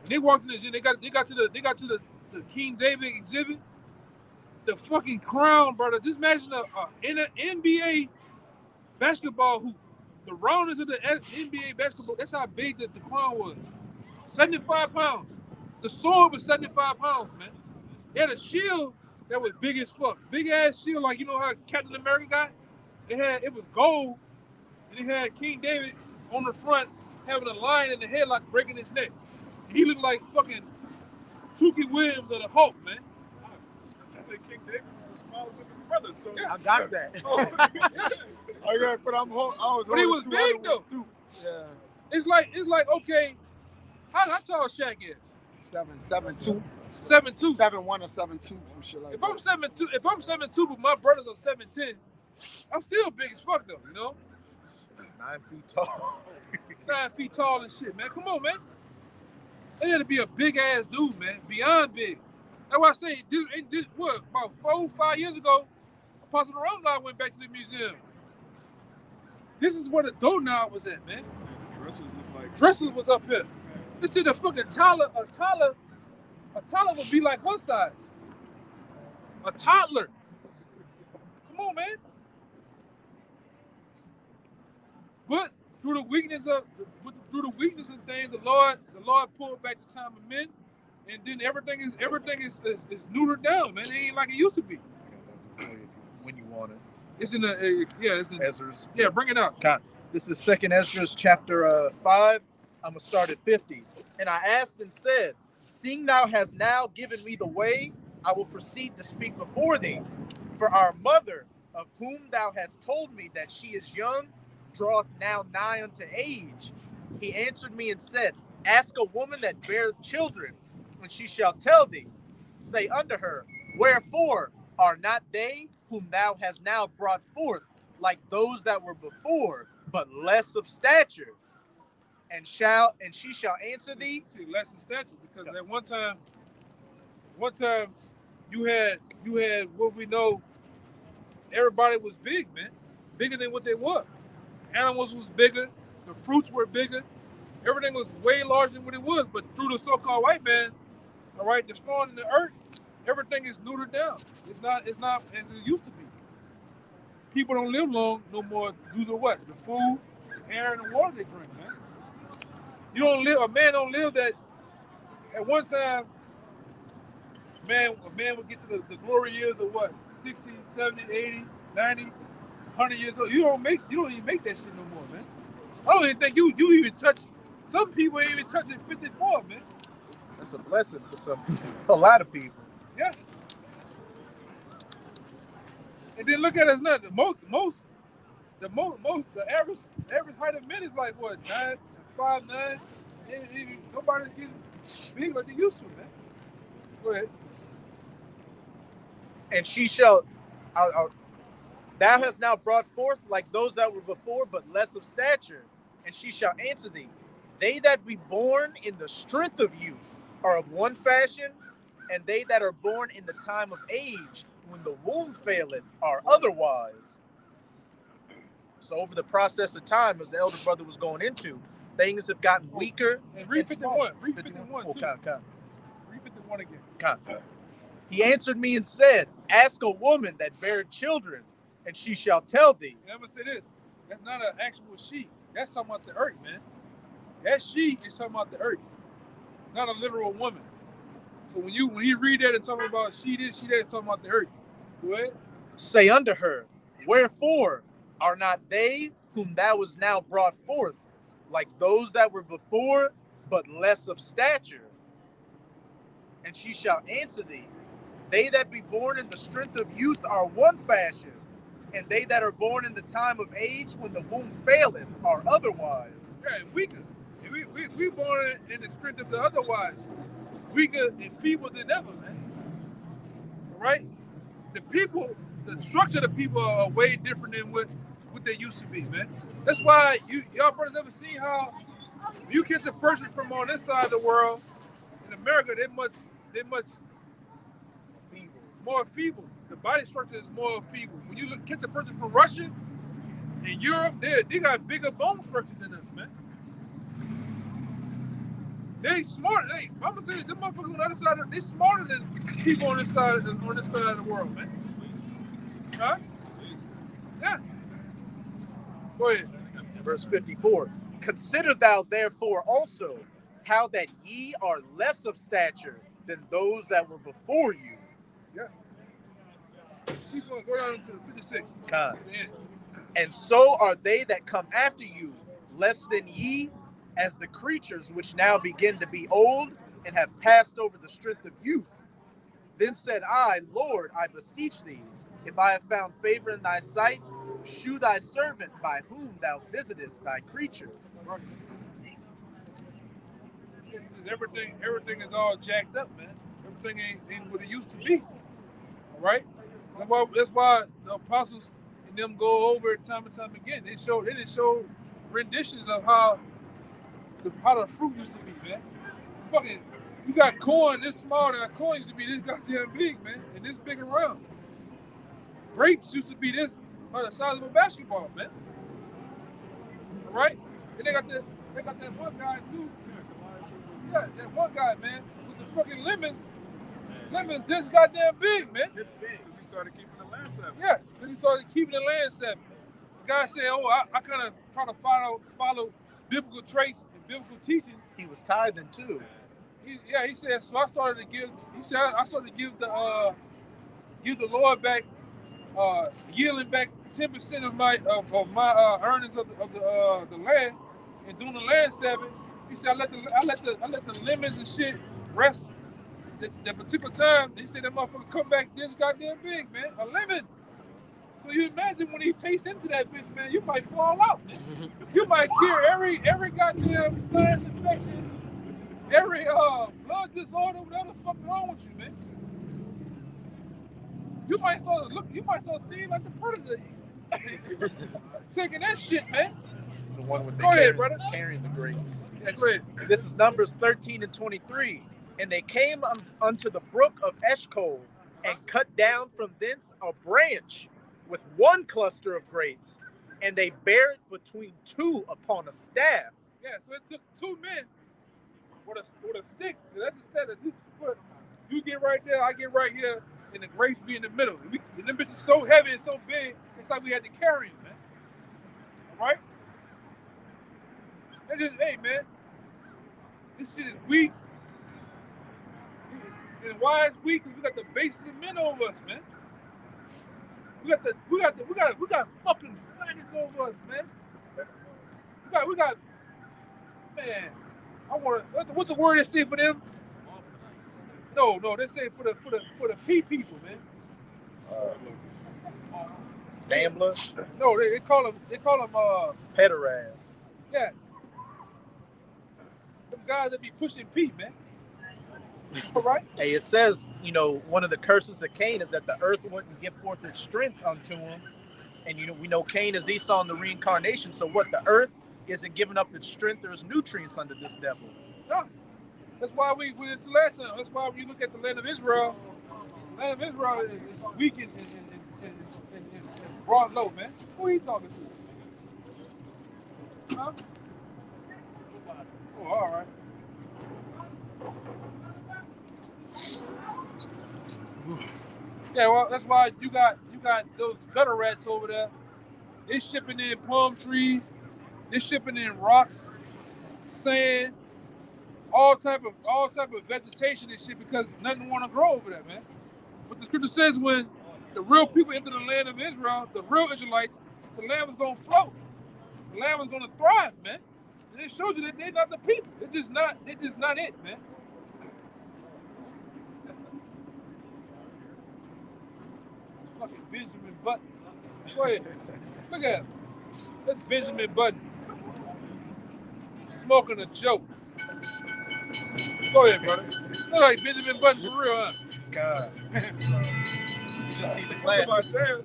And they walked in the museum. They got to the King David exhibit. The fucking crown, brother. Just imagine in an NBA basketball hoop, the roundness of the NBA basketball. That's how big the crown was. 75 pounds. The sword was 75 pounds, man. They had a shield that was big as fuck. Big ass shield, like you know how Captain America got? It was gold, and it had King David on the front having a lion in the headlock breaking his neck. And he looked like fucking Tukey Williams of the Hulk, man. You say King David was the smallest of his brothers, so I got that. I got, but But he was big though. Too. Yeah. It's like okay, how tall Shaq is? 7'2". 7'2". 7'1" or 7'2", some shit like If I'm 7'2", but my brothers are 7'10", I'm still big as fuck though, you know? 9 feet tall. 9 feet tall and shit, man. Come on, man. They had to be a big ass dude, man. Beyond big. That's why I say, dude, what, about 4 5 years ago, Apostle Ramlab went back to the museum. This is where the doorknob was at, man. Dressers was up here. They said the fucking Tyler would be like her size. A toddler. Come on, man. But through the weakness of things, the Lord pulled back the time of men, and then everything is neutered down, man. It ain't like it used to be. When you want it. It's in Ezra's. Yeah, bring it out. This is 2nd Ezra's chapter 5. I'm going to start at 50. And I asked and said, seeing thou hast now given me the way, I will proceed to speak before thee. For our mother, of whom thou hast told me that she is young, draweth now nigh unto age. He answered me and said, ask a woman that beareth children, and she shall tell thee. Say unto her, wherefore are not they whom thou hast now brought forth like those that were before, but less of stature? And she shall answer thee. See, less in stature, because at one time you had what we know. Everybody was big, man, bigger than what they were. Animals was bigger, the fruits were bigger, everything was way larger than what it was. But through the so-called white man, all right, destroying the earth, everything is neutered down. It's not as it used to be. People don't live long no more due to what? The food, air, and the water they drink, man. A man don't live that. At one time, a man would get to the glory years of what? 60, 70, 80, 90, 100 years old. You don't even make that shit no more, man. I don't even think you even touch. Some people ain't even touching 54, man. That's a blessing for some people. A lot of people. Yeah. And then look at us now. The average height of men is like what, 5'9". Nobody's getting big like they used to, man. Go ahead. And she shall, thou hast now brought forth like those that were before, but less of stature. And she shall answer thee, they that be born in the strength of youth are of one fashion, and they that are born in the time of age, when the womb faileth, are otherwise. So over the process of time, as the elder brother was going into, things have gotten weaker. And read and 51. smaller. Read 51 too. Okay. Read 51 again. Okay. He answered me and said, ask a woman that beareth children, and she shall tell thee. And I'm gonna say this: that's not an actual she. That's talking about the earth, man. That she is talking about the earth, not a literal woman. So when you read that and talking about she this, she that, it's talking about the earth. Go ahead. Say unto her, wherefore are not they whom thou hast now brought forth like those that were before, but less of stature? And she shall answer thee, they that be born in the strength of youth are one fashion, and they that are born in the time of age when the womb faileth are otherwise. Yeah, weaker. We born in the strength of the otherwise, weaker and feeble than ever, man. All right? The people, the structure of the people are way different than what they used to be, man. That's why y'all brothers ever seen how you catch a person from on this side of the world in America, they're much more feeble. The body structure is more feeble. When you catch a person from Russia and Europe, they got bigger bone structure than us, man. They smart. I'm gonna say them motherfuckers on the other side, they smarter than people on this side of the world, man. Huh? Yeah. Go ahead. Verse 54. Consider thou therefore also how that ye are less of stature than those that were before you. Yeah. Keep going. Go down to 56. God. And so are they that come after you less than ye, as the creatures which now begin to be old and have passed over the strength of youth. Then said I, Lord, I beseech thee, if I have found favor in thy sight, shew thy servant by whom thou visitest thy creature. Everything is all jacked up, man. Everything ain't what it used to be. All right? That's why the apostles and them go over it time and time again. They didn't show renditions of how the fruit used to be, man. Fucking, you got corn this small, and corn used to be this goddamn big, man, and this big and round. Grapes used to be this the size of a basketball, man. All right? And they got that one guy too. Yeah, that one guy, man, with the fucking lemons. Lemons this goddamn big, man. It's big because he started keeping the land seven. Yeah, because he started keeping the land seven. The guy said, "Oh, I kind of try to follow biblical traits and biblical teachings." He was tithing too. He said. So I started to give. He said I started to give the Lord back, yielding back 10% of my earnings of the land, and doing the land seven. He said I let the lemons and shit rest. That particular time, he said that motherfucker come back this goddamn big, man, a lemon. So you imagine when he tastes into that bitch, man, you might fall out. You might cure every goddamn sinus infection, every blood disorder, whatever the fuck wrong with you, man. You might start seeing like the predator taking that shit, man. The one with Go ahead, brother. Carrying the grapes. Yeah, go ahead. This is Numbers 13 and 23. And they came unto the brook of Eshcol, and cut down from thence a branch with one cluster of grapes, and they bare it between two upon a staff. Yeah, so it took two men with a stick. That's the staff that you get right there, I get right here, and the grapes be in the middle. And them bitches so heavy and so big, it's like we had to carry them, man. All right? That's just, hey, man, this shit is weak. And why it's weak? Because we got the basis of men over us, man. We got fucking planets over us, man. We got, man. What's the word they say for them? No, they say for the P people, man. Gamblers? No, they call them Pederast. yeah. Them guys that be pushing P, man. All right. Hey, it says, one of the curses of Cain is that the earth wouldn't give forth its strength unto him. And, we know Cain is Esau in the reincarnation. So what? The earth isn't giving up its strength. There's nutrients under this devil. No. That's why we went into last time. That's why when you look at the land of Israel, is weak and brought low, man. Who are you talking to? Huh? Oh, all right. Yeah, well, that's why you got those gutter rats over there. They shipping in palm trees. They shipping in rocks, sand, all type of vegetation and shit because nothing want to grow over there, man. But the scripture says when the real people enter the land of Israel, the real Israelites, the land was gonna float. The land was gonna thrive, man. And it showed you that they're not the people. They're just not it, man. Fucking Benjamin Button. Go ahead. Look at him. That's Benjamin Button. Smoking a joke. Go ahead, brother. Look like Benjamin Button for real, huh? God. Just see the Book of glasses. Isaiah.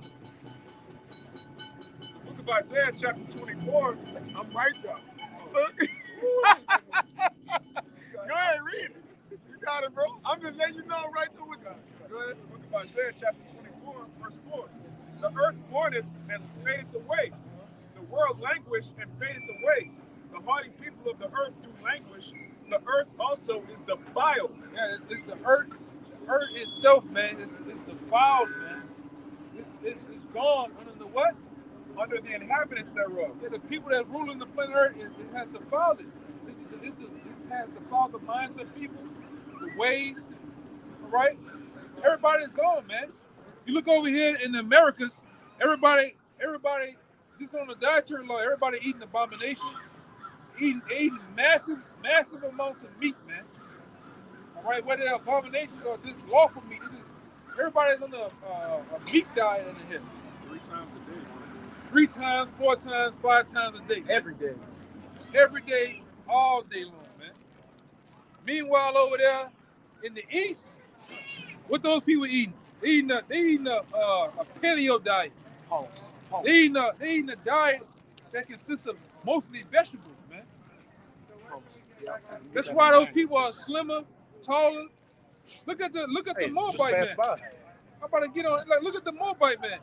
Book of Isaiah, chapter 24. I'm right there. Go ahead, read it. You got it, bro. I'm just letting you know right there what's Go ahead. Book of Isaiah, chapter 24, verse 4. The earth mourneth and fadeth away. The world languished and fadeth away. The hardy people of the earth do languish. The earth also is defiled. Yeah, the earth itself, man, it's defiled, man. It's gone under the what? Under the inhabitants thereof. Yeah, the people that rule in the planet Earth, it has defiled it. It has defiled the minds of the people, the ways, all right? Everybody's gone, man. You look over here in the Americas, everybody, this is on the dietary law, everybody eating abominations, eating massive amounts of meat, man. All right, whether they're abominations or just lawful meat, everybody's on a meat diet in here. 3 times a day. 3 times, 4 times, 5 times a day. Every day. Every day, all day long, man. Meanwhile, over there in the East, what those people eating? They eating a paleo diet. Pulse. They eating a diet that consists of mostly vegetables, man. That's why those people are slimmer, taller. Look at the Moabite man. I'm about to get on. Like, look at the Moabite man.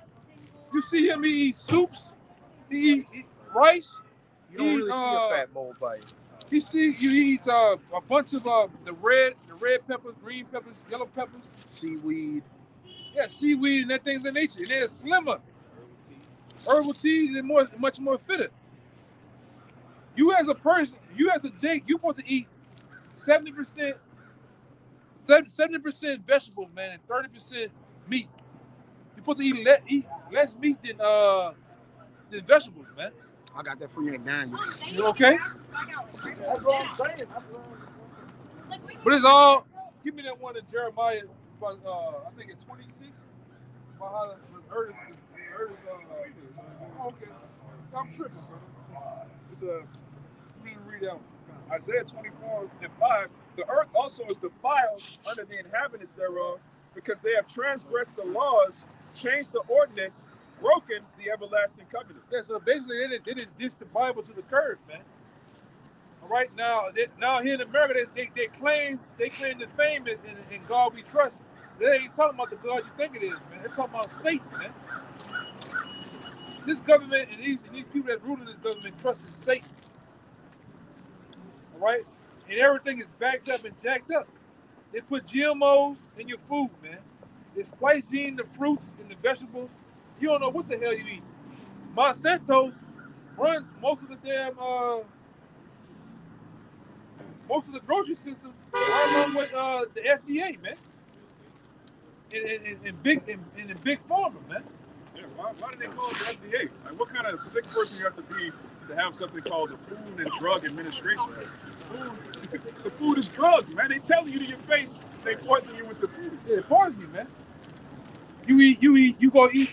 You see him, he eats soups, he eats rice. You don't really see a fat Moabite. You eat a bunch of the red peppers, green peppers, yellow peppers. Seaweed. Yeah, seaweed and that things of nature. And they're slimmer. Herbal teas and much more fitter. You as a person, you as a Jake, you're supposed to eat 70% vegetables, man, and 30% meat. You're supposed to eat less meat than vegetables, man. I got that free McDonald's. You okay? That's what I'm saying. But it's all. Give me that one in Jeremiah, but I think it's 26. About how the earth is. Okay, I'm tripping, bro. It's Let me read that one. Isaiah 24 and 5. The earth also is defiled under the inhabitants thereof, because they have transgressed the laws, changed the ordinance, broken the everlasting covenant. Yeah, so basically they didn't dish the Bible to the curb, man. All right, now here in America they claim the fame in God we trust. They ain't talking about the God you think it is, man. They're talking about Satan, man. This government and these people that rule in this government trust in Satan. All right, and everything is backed up and jacked up. They put GMOs in your food, man. They splice gene the fruits and the vegetables. You don't know what the hell you eat. Monsanto's runs most of the damn most of the grocery system along with the FDA, man. And big pharma, man. Yeah, why do they call it the FDA? Like, what kind of sick person you have to be to have something called the Food and Drug Administration? The food is drugs, man. They tell you to your face they poison you with the food. Yeah, it poisons you, man.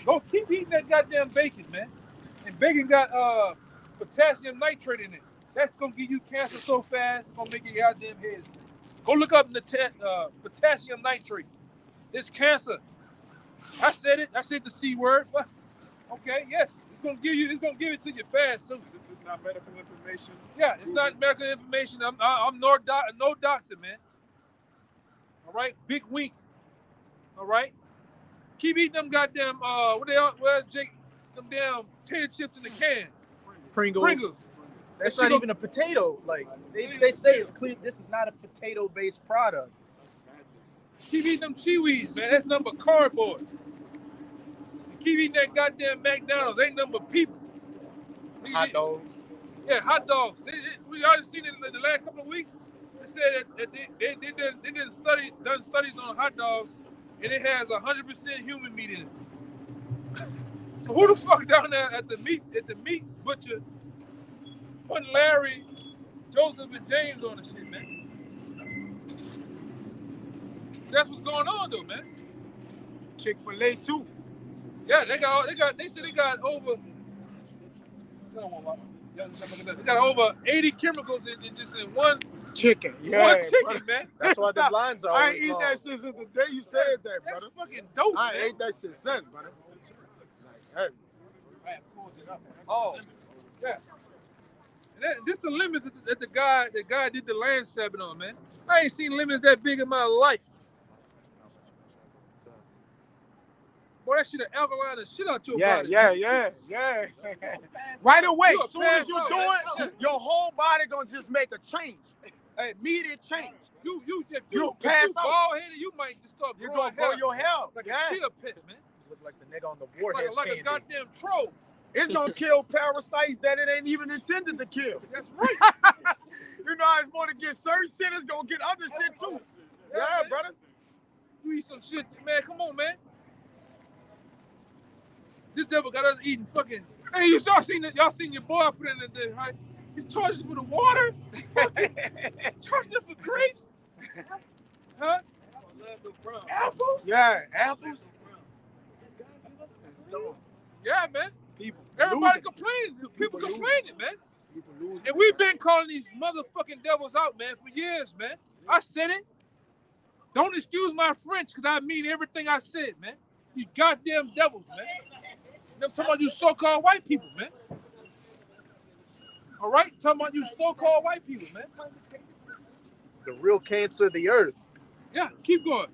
Go keep eating that goddamn bacon, man. And bacon got potassium nitrate in it. That's gonna give you cancer so fast, it's gonna make your goddamn head. Go look up the potassium nitrate. It's cancer. I said it. I said the C word. What? Okay, yes. It's gonna give it to you fast too. It's not medical information. Yeah, it's not medical information. I'm no doctor, man. All right, big wink. All right, keep eating them goddamn Jake? Them damn potato chips in the can. Pringles. That's That not shit even a potato. Like they say it's clear. This is not a potato-based product. Keep eating them Chewies, man. That's nothing but cardboard. You keep eating that goddamn McDonald's. Ain't nothing but people. Hot dogs. Yeah, hot dogs. We already seen it in the last couple of weeks. They said that they done studies on hot dogs, and it has 100% human meat in it. So who the fuck down there at the meat butcher putting Larry, Joseph, and James on the shit, man? That's what's going on, though, man. Chick-fil-A too. Yeah, they said they got over 80 chemicals in just in one Chicken. one chicken, man. That's why the blinds are. I ain't always eat long. that shit since the day you said that, That's brother. fucking dope, I man. ate that shit since, brother. Like, hey. Oh, Yeah. And this the limits that the guy did the land stabbing on, man. I ain't seen limits that big in my life. Boy, that shit alkaline the shit out your body. Yeah. Right away, You a as soon as you pass do out, man. it, your whole body gonna just make a change, an immediate change. You pass out. bald headed, you might just start You're growing gonna grow hair your hair. like Yeah, a chia pet, man. look like the nigga on the warhead Like a standing. goddamn troll. it's gonna kill parasites that it ain't even intended to kill. That's right. You know how it's going to get certain shit, it's gonna get other shit too. Yeah, man. brother. You eat some shit, man. Come on, man. This devil got us eating fucking. Hey, y'all seen your boy put in the right? He's charging for the water. Charging for grapes. Huh? Apple? Yeah, apples. Yeah, man. People Everybody losing. complaining. People losing. complaining, man. People losing. And we've been calling these motherfucking devils out, man, for years, man. I said it. Don't excuse my French, because I mean everything I said, man. You goddamn devils, man. I'm talking about you so-called white people, man. All right? Talking about you so-called white people, man. The real cancer of the earth. Yeah, keep going.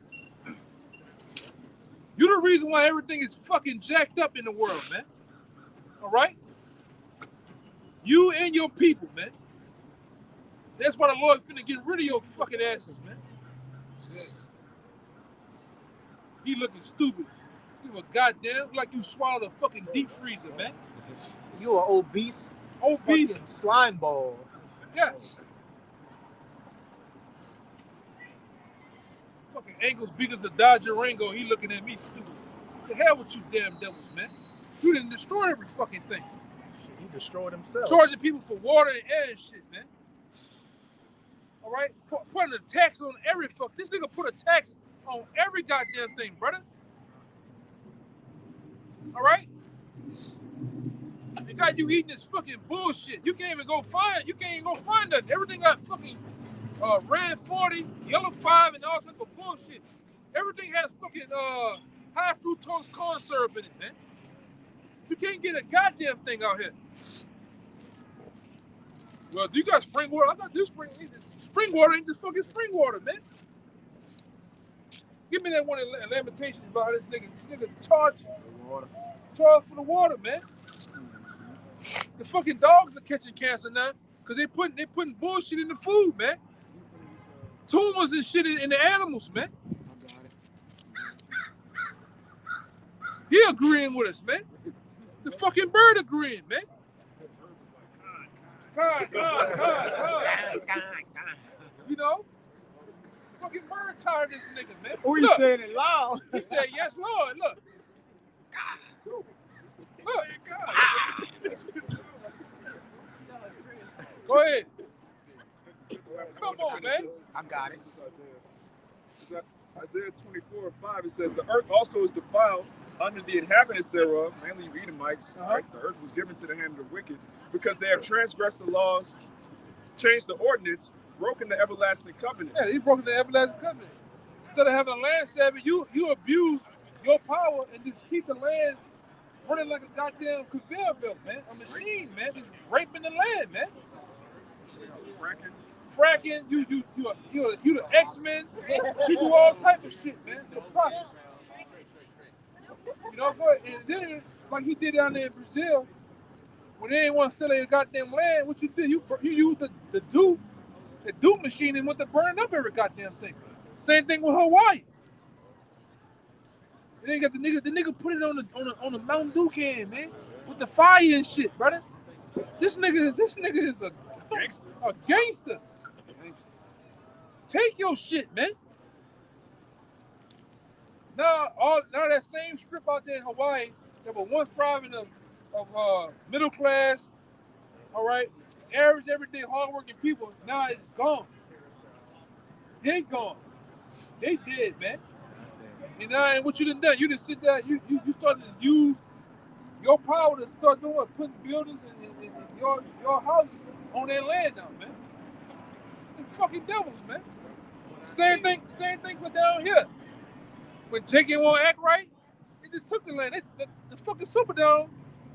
You're the reason why everything is fucking jacked up in the world, man. All right? You and your people, man. That's why the Lord's finna get rid of your fucking asses, man. He looking stupid. Give a goddamn like you swallowed a fucking deep freezer, man. You are obese, Obese. fucking slime ball. Yeah. Fucking ankles big as a Dodger Rango. He looking at me stupid. The hell with you damn devils, man. You done destroyed every fucking thing. Shit, he destroyed himself. Charging people for water and air and shit, man. All right? Putting a tax on every fuck. This nigga put a tax on every goddamn thing, brother. All right? They got you eating this fucking bullshit. You can't even go find nothing. Everything got fucking red 40, yellow 5, and all type of bullshit. Everything has fucking high fructose corn syrup in it, man. You can't get a goddamn thing out here. Well, you got spring water. I got this spring water ain't just fucking spring water, man. Give me that one in Lamentations about this nigga. This nigga charge for the water, man. The fucking dogs are catching cancer now because they putting bullshit in the food, man. Tumors and shit in the animals, man. He agreeing with us, man. The fucking bird agreeing, man. God. You know? Fucking bird tired of this nigga, man. Who you Look, saying it loud? he said, yes, Lord. Look. Go ahead. Come on, man. I got it. Isaiah 24:5, it says, the earth also is defiled under the inhabitants thereof, mainly Edomites. Right? The earth was given to the hand of the wicked because they have transgressed the laws, changed the ordinance, broken the everlasting covenant. Yeah, he broke the everlasting covenant. Instead of having a land Sabbath, you abuse your power and just keep the land running like a goddamn conveyor belt, man. A machine, man. Just raping the land, man. Fracking, you the X-Men. You do all type of shit, man. The prophet. You know, go ahead. And then, like he did down there in Brazil, When they ain't want to sell their goddamn land, what you did? You used the Duke machine and went to burn up every goddamn thing. Same thing with Hawaii. They got the nigga put it on the Mountain Dew can, man, with the fire and shit, brother. This nigga is a gangster. Take your shit, man. Now that same strip out there in Hawaii that was once thriving of middle class, all right, average everyday hardworking people, now it's gone. They gone. They dead, man. And what you done? You done sit there. You started to use your power to start doing what? Putting buildings in your houses on that land now, man. They fucking devils, man. Same thing for down here. When Jake won't act right, they just took the land. The fucking Superdome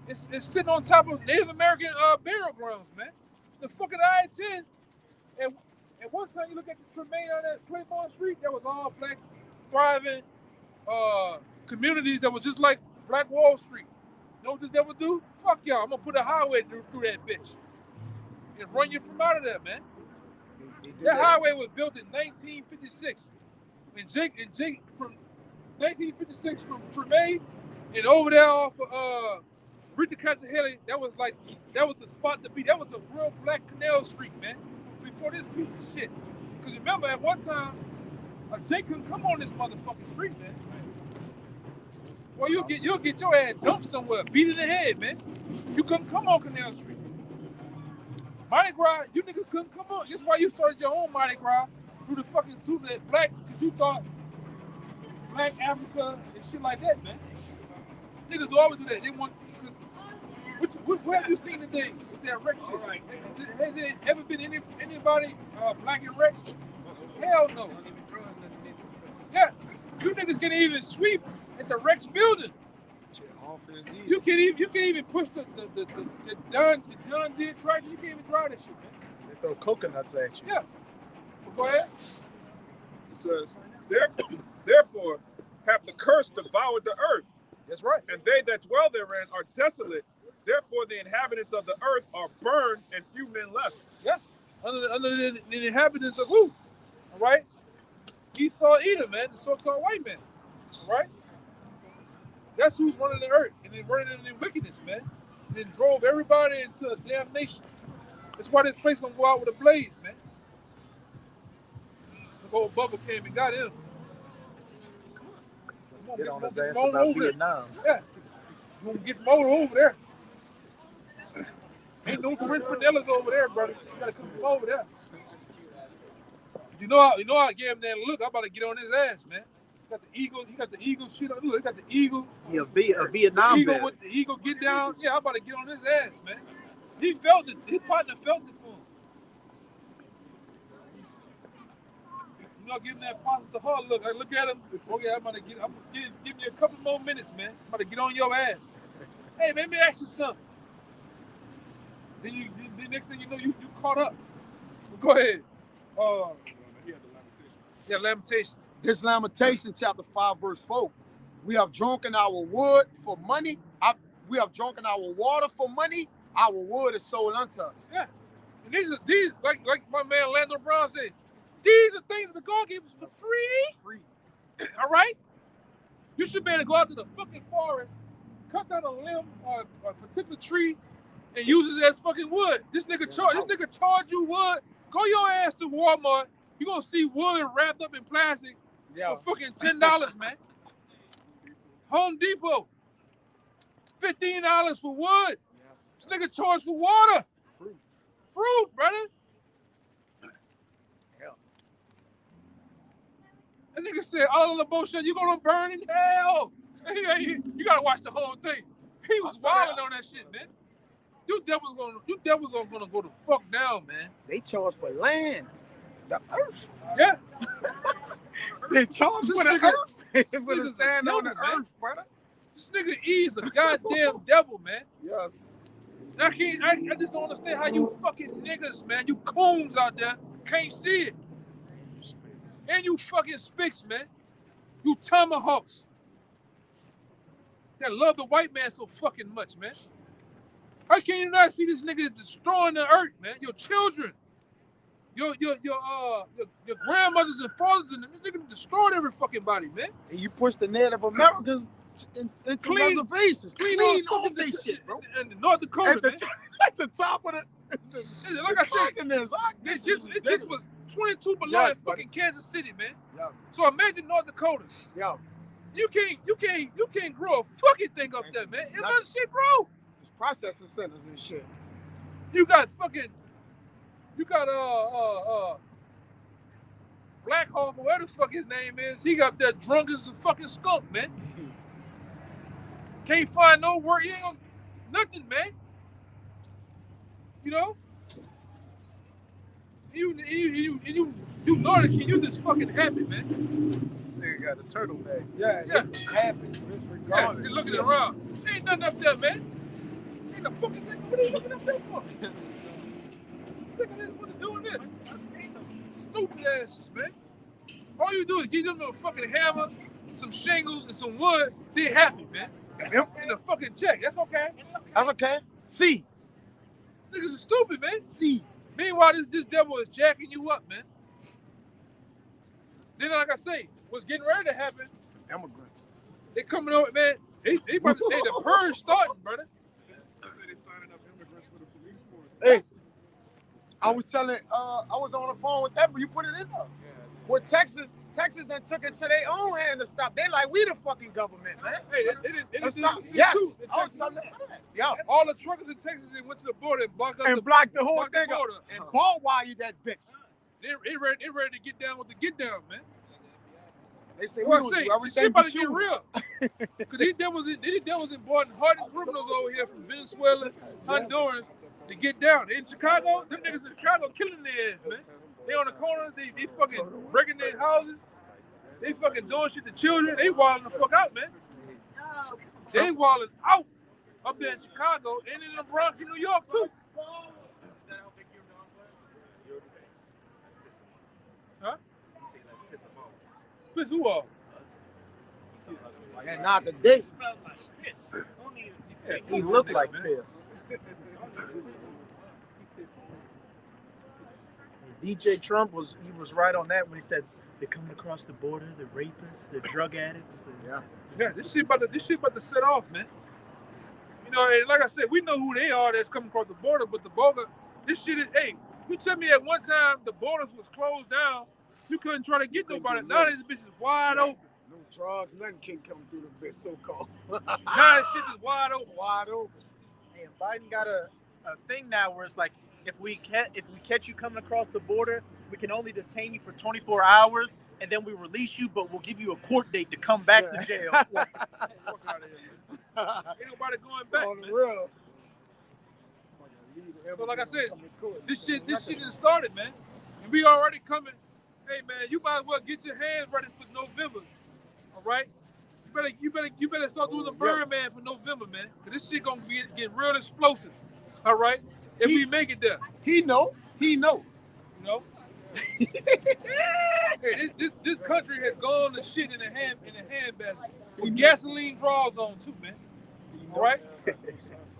is sitting on top of Native American burial grounds, man. The fucking I-10. And at one time, you look at the Tremaine on that Claiborne Street, that was all black, thriving communities that was just like Black Wall Street. You know what this devil do? Fuck y'all. I'm gonna put a highway through that bitch and run you from out of there, man. That highway was built in 1956. And Jake from 1956 from Tremaine and over there off of Rita Casahaley, that was the spot to be. That was the real black Canal Street, man. Before this piece of shit. Because remember, at one time, Jake couldn't come on this motherfucking street, man. Well, you'll get your ass dumped somewhere, beat in the head, man. You couldn't come on Canal Street. Mardi Gras, you niggas couldn't come on. That's why you started your own Mardi Gras through that black, because you thought Black Africa and shit like that, man. Niggas always do that. They want, what have you seen today with that wreck shit? Right. Has there ever been anybody black and wreck? Hell no. Yeah, you niggas can't even sweep at the Rex building. You can't even push the John Deere tractor. You can't even drive that shit, man. They throw coconuts at you. Yeah. Well, go ahead. It says, therefore have the curse devoured the earth. That's right. And they that dwell therein are desolate. Therefore the inhabitants of the earth are burned and few men left. Yeah. Under the inhabitants of who? All right? Esau Edom, man, the so-called white man. All right? That's who's running the earth. And then running in the wickedness, man. And then drove everybody into damnation. That's why this place gonna go out with a blaze, man. The old bubble came and got him. Get on his ass about Vietnam. Yeah. You want to get from over there. Ain't no French vanillas over there, brother. You gotta come from over there. You know how I gave him that look. I'm about to get on his ass, man. He got the eagle shit on. Look, he got the eagle. Yeah, a Vietnam eagle with the eagle get down. Yeah, I'm about to get on his ass, man. He felt it. His partner felt it for him. You know, giving that positive hard look. I look at him. Okay, I'm gonna give me a couple more minutes, man. I'm about to get on your ass. Hey, man, let me ask you something. Then the next thing you know, you caught up. Well, go ahead. Yeah, Lamentations. This Lamentation, chapter 5, verse 4. We have drunken our wood for money. We have drunken our water for money. Our wood is sold unto us. Yeah. And these like my man Lando Brown said, these are things that God gave us for free. All right? You should be able to go out to the fucking forest, cut down a limb or a particular tree, and use it as fucking wood. This nigga charge you wood. Go your ass to Walmart. You gonna see wood wrapped up in plastic for fucking $10, man. Home Depot, $15 for wood. Yes. This nigga charge for water. Fruit, brother. Yeah. That nigga said, all of the bullshit, you gonna burn in hell. You gotta watch the whole thing. He was wilding on that shit, man. You devils are gonna go the fuck down, man. They charge for land. The earth. Yeah. They charge for the earth. For the stand on the man. earth, brother. This nigga E's a goddamn devil, man. Yes. I just don't understand how you fucking niggas, man, you coons out there can't see it. And you fucking spicks, man. You tomahawks that love the white man so fucking much, man. How can you not see this nigga destroying the earth, man? Your children, your grandmothers and fathers, and this nigga destroyed every fucking body, man. And you push the Native Americans into Clean- reservations. Clean all all they shit, bro. And North Dakota, At the, man. at the top of Listen, like I said, continents. it just was 22 below Yes, in fucking Kansas City, man. Yeah. So imagine North Dakota. Yo, You can't grow a fucking thing up there, man. It's not shit, bro. it's processing centers and shit. You got Black Hawk, whatever the fuck his name is. He got that drunk as a fucking skunk, man. Can't find no work. He ain't gonna, nothing, man. You know? You Nordic, you just fucking happy, man. Nigga got a turtleneck. Yeah, Yeah. it's happy. Yeah, Regardless. you're looking around. Ain't nothing up there, man. Ain't a fucking thing. What are you looking up there for? Look at this. What are you doing this? Stupid asses, man. All you do is give them a fucking hammer, some shingles, and some wood. They happy, man. And a fucking check. That's okay. That's okay. See, Niggas are stupid, man. see. Meanwhile, this devil is jacking you up, man. Then, like I say, what's getting ready to happen, Immigrants. they coming over, man. They about to say the purge starting, brother. They say they signing up immigrants for the police force. Hey, I was telling, I was on the phone with that, but you put it in there. Well, Texas then took it to their own hand to stop. They like, we the fucking government, man. Hey, they didn't Let's do stop. this Yes. too. In I was Texas. telling that. Yeah. All the truckers in Texas, they went to the border and blocked up And blocked the whole blocked the thing up. border. And ball wire that bitch. They ready to get down with the get down, man. They say, we What I gonna say, do this everything shit about but to get shoot. real. Because these devils importing hardened criminals over here from Venezuela, Honduras, to get down. In Chicago, them niggas in Chicago killing their ass, man. They on the corners, they fucking breaking their houses. They fucking doing shit to children. They wilding the fuck out, man. They wilding out up there in Chicago and in the Bronx in New York, too. Huh? Piss who off? And not the dick. Yeah, He looked like piss. DJ Trump was right on that when he said they're coming across the border, the rapists, the drug addicts. Yeah, this shit about to set off, man. You know, and like I said, we know who they are that's coming across the border, but the border, this shit is, hey, you tell me at one time the borders was closed down, you couldn't try to get nobody. Now this bitch is wide open. No drugs, nothing can come through the bitch so cold. Now this shit is wide open. Wide open. And Biden got a thing now where it's like if we catch you coming across the border, we can only detain you for 24 hours and then we release you, but we'll give you a court date to come back to jail. Fuck out of here, man. Ain't nobody going back, On the man. real. So like I said, this shit done started, man. And we already coming. Hey man, you might as well get your hands ready for November. All right? You better start doing the burn man for November, man. Cause this shit gonna get real explosive. All right? If we make it there. He know. You know? Hey, this country has gone to shit in a handbasket. With gasoline draws on too, man. All right? And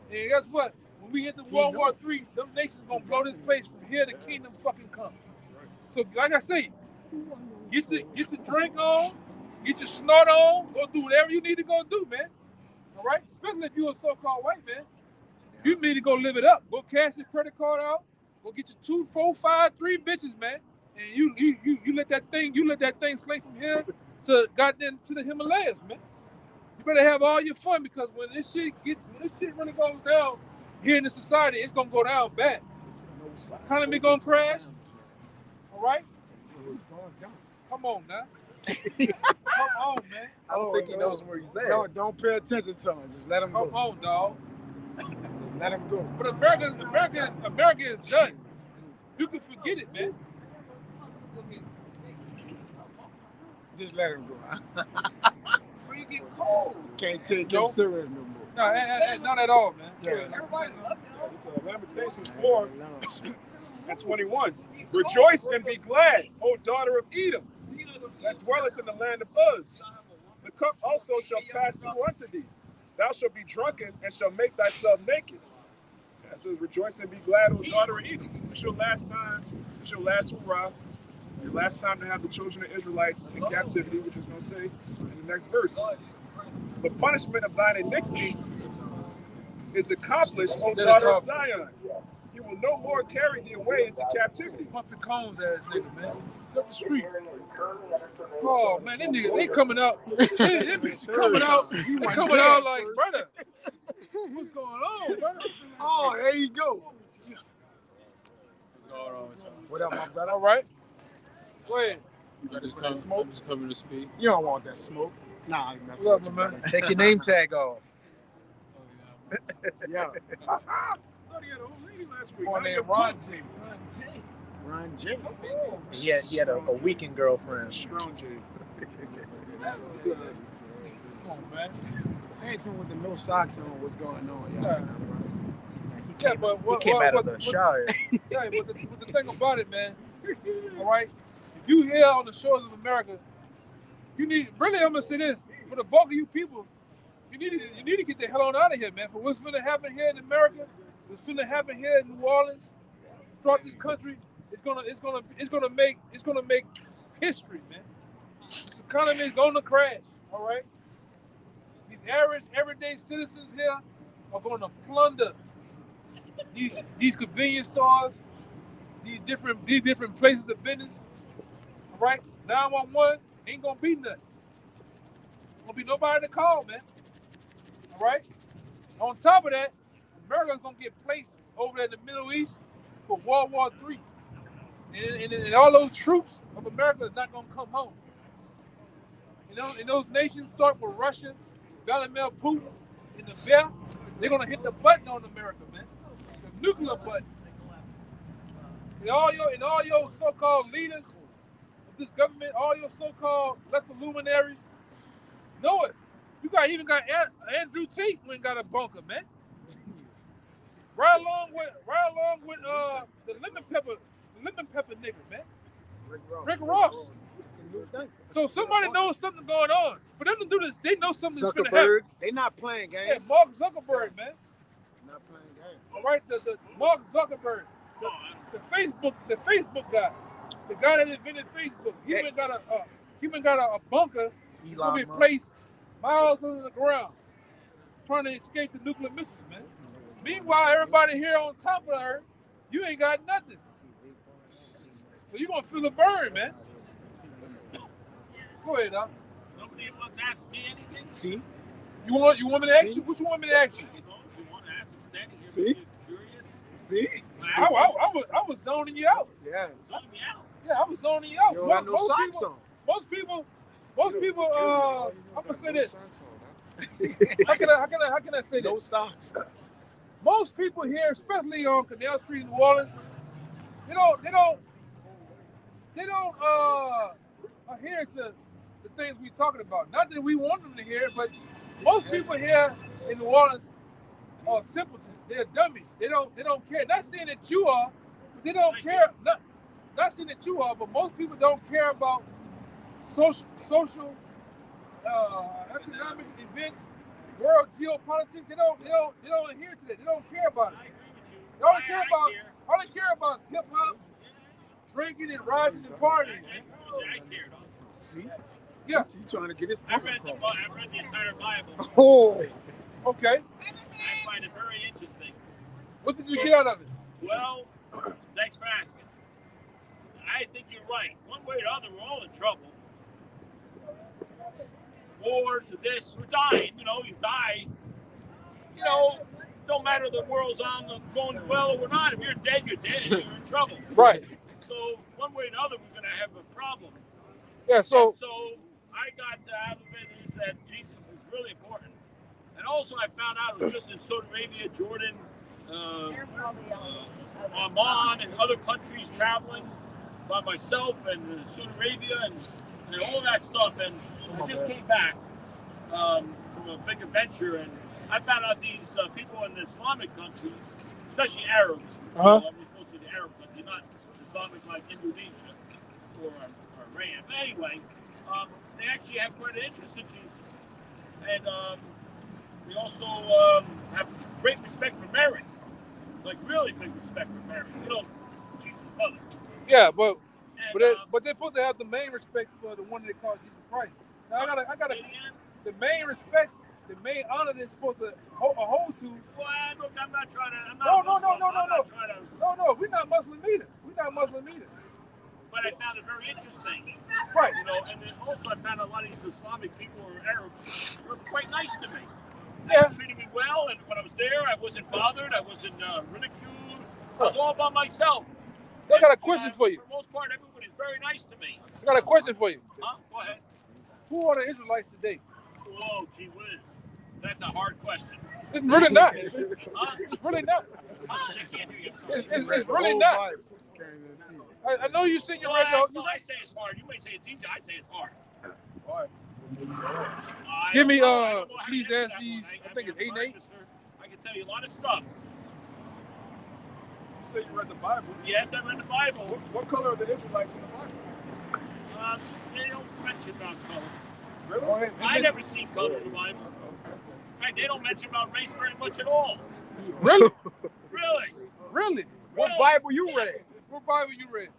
guess what? When we hit the World War III, them nations gonna blow this place from here to kingdom fucking come. So like I say, get your drink on, get your snort on, go do whatever you need to go do, man. All right? Especially if you're a so-called white man. You need to go live it up. Go cash your credit card out. Go get your 2, 4, 5, 3 bitches, man. And you let that thing slay from here to goddamn to the Himalayas, man. You better have all your fun because when this shit really goes down here in the society, it's gonna go down bad. Economy gonna crash. All right? Come on now. Come on, man. I don't think he knows where he's at. No, don't pay attention to him. Just let him Come go. on, dog. Just let him go. But America is done. You can forget it, man. Just let him go. When you get cold. Can't take No. him serious no more. No, not at all, man. Yeah. Everybody love This is Lamentations 4 and 21. Rejoice and be glad, O daughter of Edom, that dwellest in the land of Uz. The cup also shall pass through unto thee. Thou shalt be drunken and shalt make thyself naked. It says, rejoice and be glad, O daughter of Edom. It's your last time. It's your last hurrah. Your last time to have the children of Israelites in captivity, which is going to say in the next verse. The punishment of thine iniquity is accomplished, O daughter of Zion. He will no more carry thee away into captivity. Puffy Combs ass nigga, man. Up the street. Oh man, them niggas, they coming out. They coming out. They coming out like, brother. What's going on, brother? Oh, there you go. What's going on with y'all? What up, my brother? All right. Go ahead. I'm just coming to speak. You don't want that smoke. Nah, I'm messing What's with up, you, man? brother. Take your name tag off. Yeah. I thought he had a whole lady last week. Boy Now he named a Ron punk. J. Ron J. He had a weekend girlfriend. Strong J. Come on, man. Ask him with the no socks on what's going on, y'all. Yeah. He Yeah, but he came out of the shower. Yeah, but the thing about it, man, all right, if you here on the shores of America, you need, really, I'm gonna say this, for the bulk of you people, you need to get the hell on out of here, man. For what's gonna happen here in America, what's gonna happen here in New Orleans, throughout this country, it's gonna make history, man. This economy is gonna crash, all right. These average, everyday citizens here are gonna plunder these convenience stores, these different places of business. All right, 911 ain't gonna be nothing. Gonna be nobody to call, man. All right. On top of that, America's gonna get placed over there in the Middle East for World War III, and all those troops of America is not gonna come home. You know, and those nations start with Russia, Vladimir Putin, and the bear. They're gonna hit the button on America, man. The nuclear button. And all your so-called leaders of this government, all your so-called lesser luminaries, know it. You even got Andrew Tate who ain't got a bunker, man. Right along with the lemon pepper nigga, man. Rick Ross. So somebody knows something going on. For them to do this, they know something's gonna happen. Zuckerberg, they not playing games. Yeah, Mark Zuckerberg, man. Not playing games. All right, the Mark Zuckerberg, the Facebook guy, the guy that invented Facebook. He even got a bunker to Elon be Musk. placed miles under the ground, trying to escape the nuclear missiles, man. Meanwhile, everybody here on top of the earth, you ain't got nothing. So you gonna feel the burn, man. Go ahead, Doc. Nobody wants to ask me anything. See? You want me to ask you? What you want me to ask you? You want to ask him standing here? See? Curious? See? I was zoning you out. Yeah. Zone me out. Yeah, I was zoning you out. You don't got no socks on. Most people. I'm gonna say this. Socks on, huh? How can I say No this? socks. Most people here, especially on Canal Street in New Orleans, they don't adhere to the things we talking about. Not that we want them to hear, but most people here in New Orleans are simpletons. They're dummies. They don't care. Not saying that you are, but they don't care. Not saying that you are, but most people don't care about social, economic events, world geopolitics. They don't adhere to that. They don't care about it. I agree with you. All they care about is hip hop, drinking and riding and partying. I care. See? Yeah. He's trying to get his I point read across. the entire Bible. Oh. Okay. I find it very interesting. What did you get out of it? Well, thanks for asking. I think you're right. One way or the other, we're all in trouble. Wars to this, we're dying. You know, you die. You know, don't matter the world's going well or we're not. If you're dead, you're dead. You're in trouble. Right. So one way or the other, we're going to have a problem. Yeah. So And so I got out of it is that Jesus is really important. And also I found out it was just in Saudi Arabia, Jordan, Oman, and other countries traveling by myself and Saudi Arabia and all that stuff. And I just came back from a big adventure, and I found out these people in the Islamic countries, especially Arabs, Uh-huh. we're supposed to the Arab country, not Islamic like Indonesia or Iran. But anyway, they actually have quite an interest in Jesus. And they also have great respect for Mary. Like like really big respect for Mary. You know, Jesus' mother. Yeah, but And, they're supposed to have the main respect for the one they call Jesus Christ. Now I gotta say it again? the main respect, the main honor they're supposed to hold to. Well, look, I'm not trying to. I'm No, not no, Muslim. no, no, I'm no, not trying to. No, we're not Muslim either. We're not Muslim either. But I found it very interesting. Right. You know, and then also I found a lot of these Islamic people or Arabs were quite nice to me. Yeah. They treated me well, and when I was there, I wasn't bothered. I wasn't ridiculed. I was all by myself. I got a And, question for you. For the most part, everybody's very nice to me. I got a question for you. Huh? Go ahead. Who are the Israelites today? Whoa, gee whiz. That's a hard question. It's really not. Huh? It's really not. I can't hear you. I'm sorry. It's really not. I know you said you read the. No, I say it's hard. You may say it's easy. I say it's hard. All right. I Give don't me, know. I don't know how to answer that Ecclesiastes, one. I think it's 8 and 8. I can tell you a lot of stuff. You say you read the Bible. Yes, I read the Bible. What color are the Israelites in the Bible? They don't mention about color. Really? I never seen color in the Bible. In fact, they don't mention about race very much at all. Really? Really? Really? What Bible you read? What Bible you read?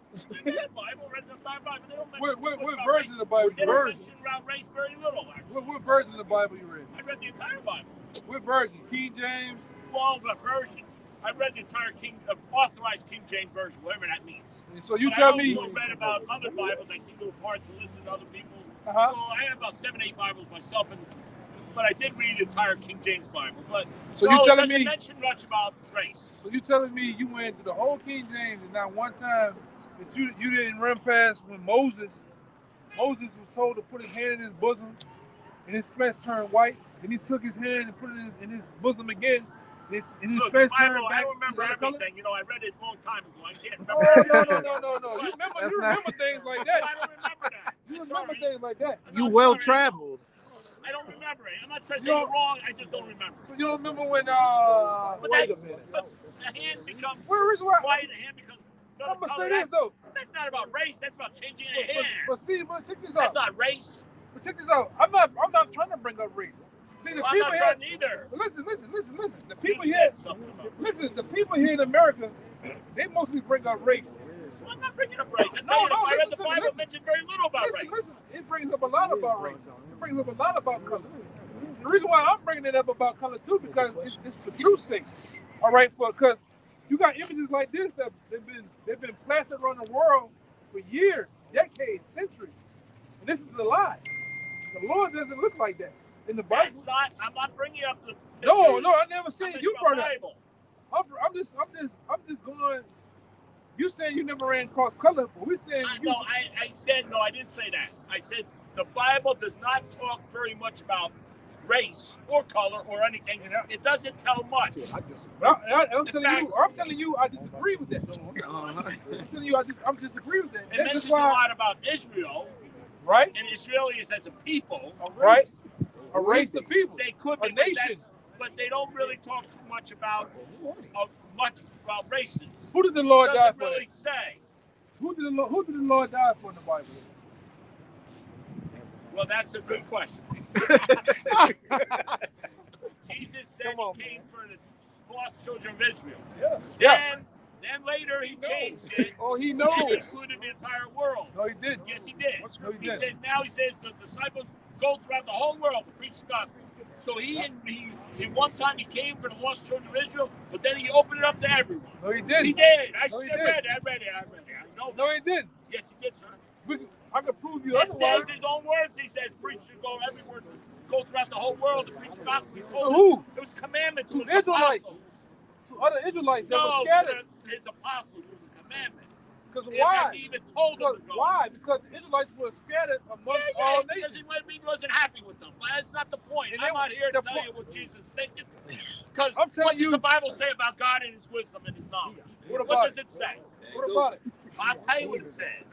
The Bible, read the Bible. They don't mention What too much about version race. of the Bible? They don't Version. mention about race very little, actually. What version of the Bible you read? I read the entire Bible. What version? King James? Well, the version. I read the entire authorized King James version, whatever that means. And so you But tell I me. also read about other Bibles. I see little parts and listen to other people. Uh-huh. So I have about 7, 8 Bibles myself, but I did read the entire King James Bible. But So no, you it telling doesn't me? mention much about race. So you telling me you went through the whole King James and not one time that you didn't run past when Moses was told to put his hand in his bosom and his flesh turned white, and he took his hand and put it in his bosom again, and his Look, flesh the turned Bible, back I remember to the color? everything. You know, I read it a long time ago. I can't Oh, remember. no. You That's remember things like I that. don't remember that. You I'm remember sorry. things like that. I'm You not well sorry. traveled. I don't remember it. I'm not trying to You say don't- you're wrong. I just don't remember. So you don't remember when But wait a that's, minute. but the hand becomes Where is where white, the hand becomes another I'm gonna color. say this though. That's not about race. That's about changing a hand. But check this That's out. not race. But check this out. I'm not trying to bring up race. See the Well, I'm people not here. trying either. Listen. The people He here. said something about race. Listen, the people here in America, they mostly bring up race. Well, I'm not bringing up race. I No, tell you, no, I read listen the to me, Bible listen. mentioned very little about race. Listen. It brings up a lot about race. It brings up a lot about color. The reason why I'm bringing it up about color too, because it's for truth's sake. All right, because you got images like this that they've been plastered around the world for years, decades, centuries, and this is a lie. The Lord doesn't look like that in the Bible. That's not. I'm not bringing up the. No, pictures. I never seen I'm you mentioning brought it Bible. up. I'm just going. You saying you never ran cross color, but we saying you. I said no. I didn't say that. I said the Bible does not talk very much about race or color or anything. It doesn't tell much. I disagree. I'm telling you, I disagree with that. I'm telling you, I disagree with that. It This mentions is a why, lot about Israel right? and Israelis as a people. Right? A race of people. They could A be, but nation. but they don't really talk too much about races. Who did the Lord It die doesn't for? really say. Who did the Lord die for in the Bible? Well, that's a good question. Jesus said he came for the lost children of Israel. Yes. Yeah. Then later he changed it. Oh, he And knows. included the entire world. No, he didn't. Yes, he did. No, he He didn't. says now the disciples go throughout the whole world to preach the gospel. So he one time he came for the lost children of Israel, but then he opened it up to everyone. No, he didn't. He did. I No, he read didn't. it. I know. No, he didn't. Yes, he did, sir. I can prove you It says otherwise. his own words. He says, "Preach to go everywhere, go throughout the whole world to preach the gospel." He told To us who? It was a commandment to To his Israelites. apostles. To other Israelites that No, were scattered. to his apostles. It was a commandment. Because In fact, why? he even told them Because to go. why? Because the Israelites were scattered amongst all because nations. he wasn't happy with them. But that's not the point. And I'm they- not here to the tell po- you what Jesus is thinking. Because I'm telling what you- does the Bible say about God and his wisdom and his knowledge? What What about does it say? What about it? I'll tell you what it says.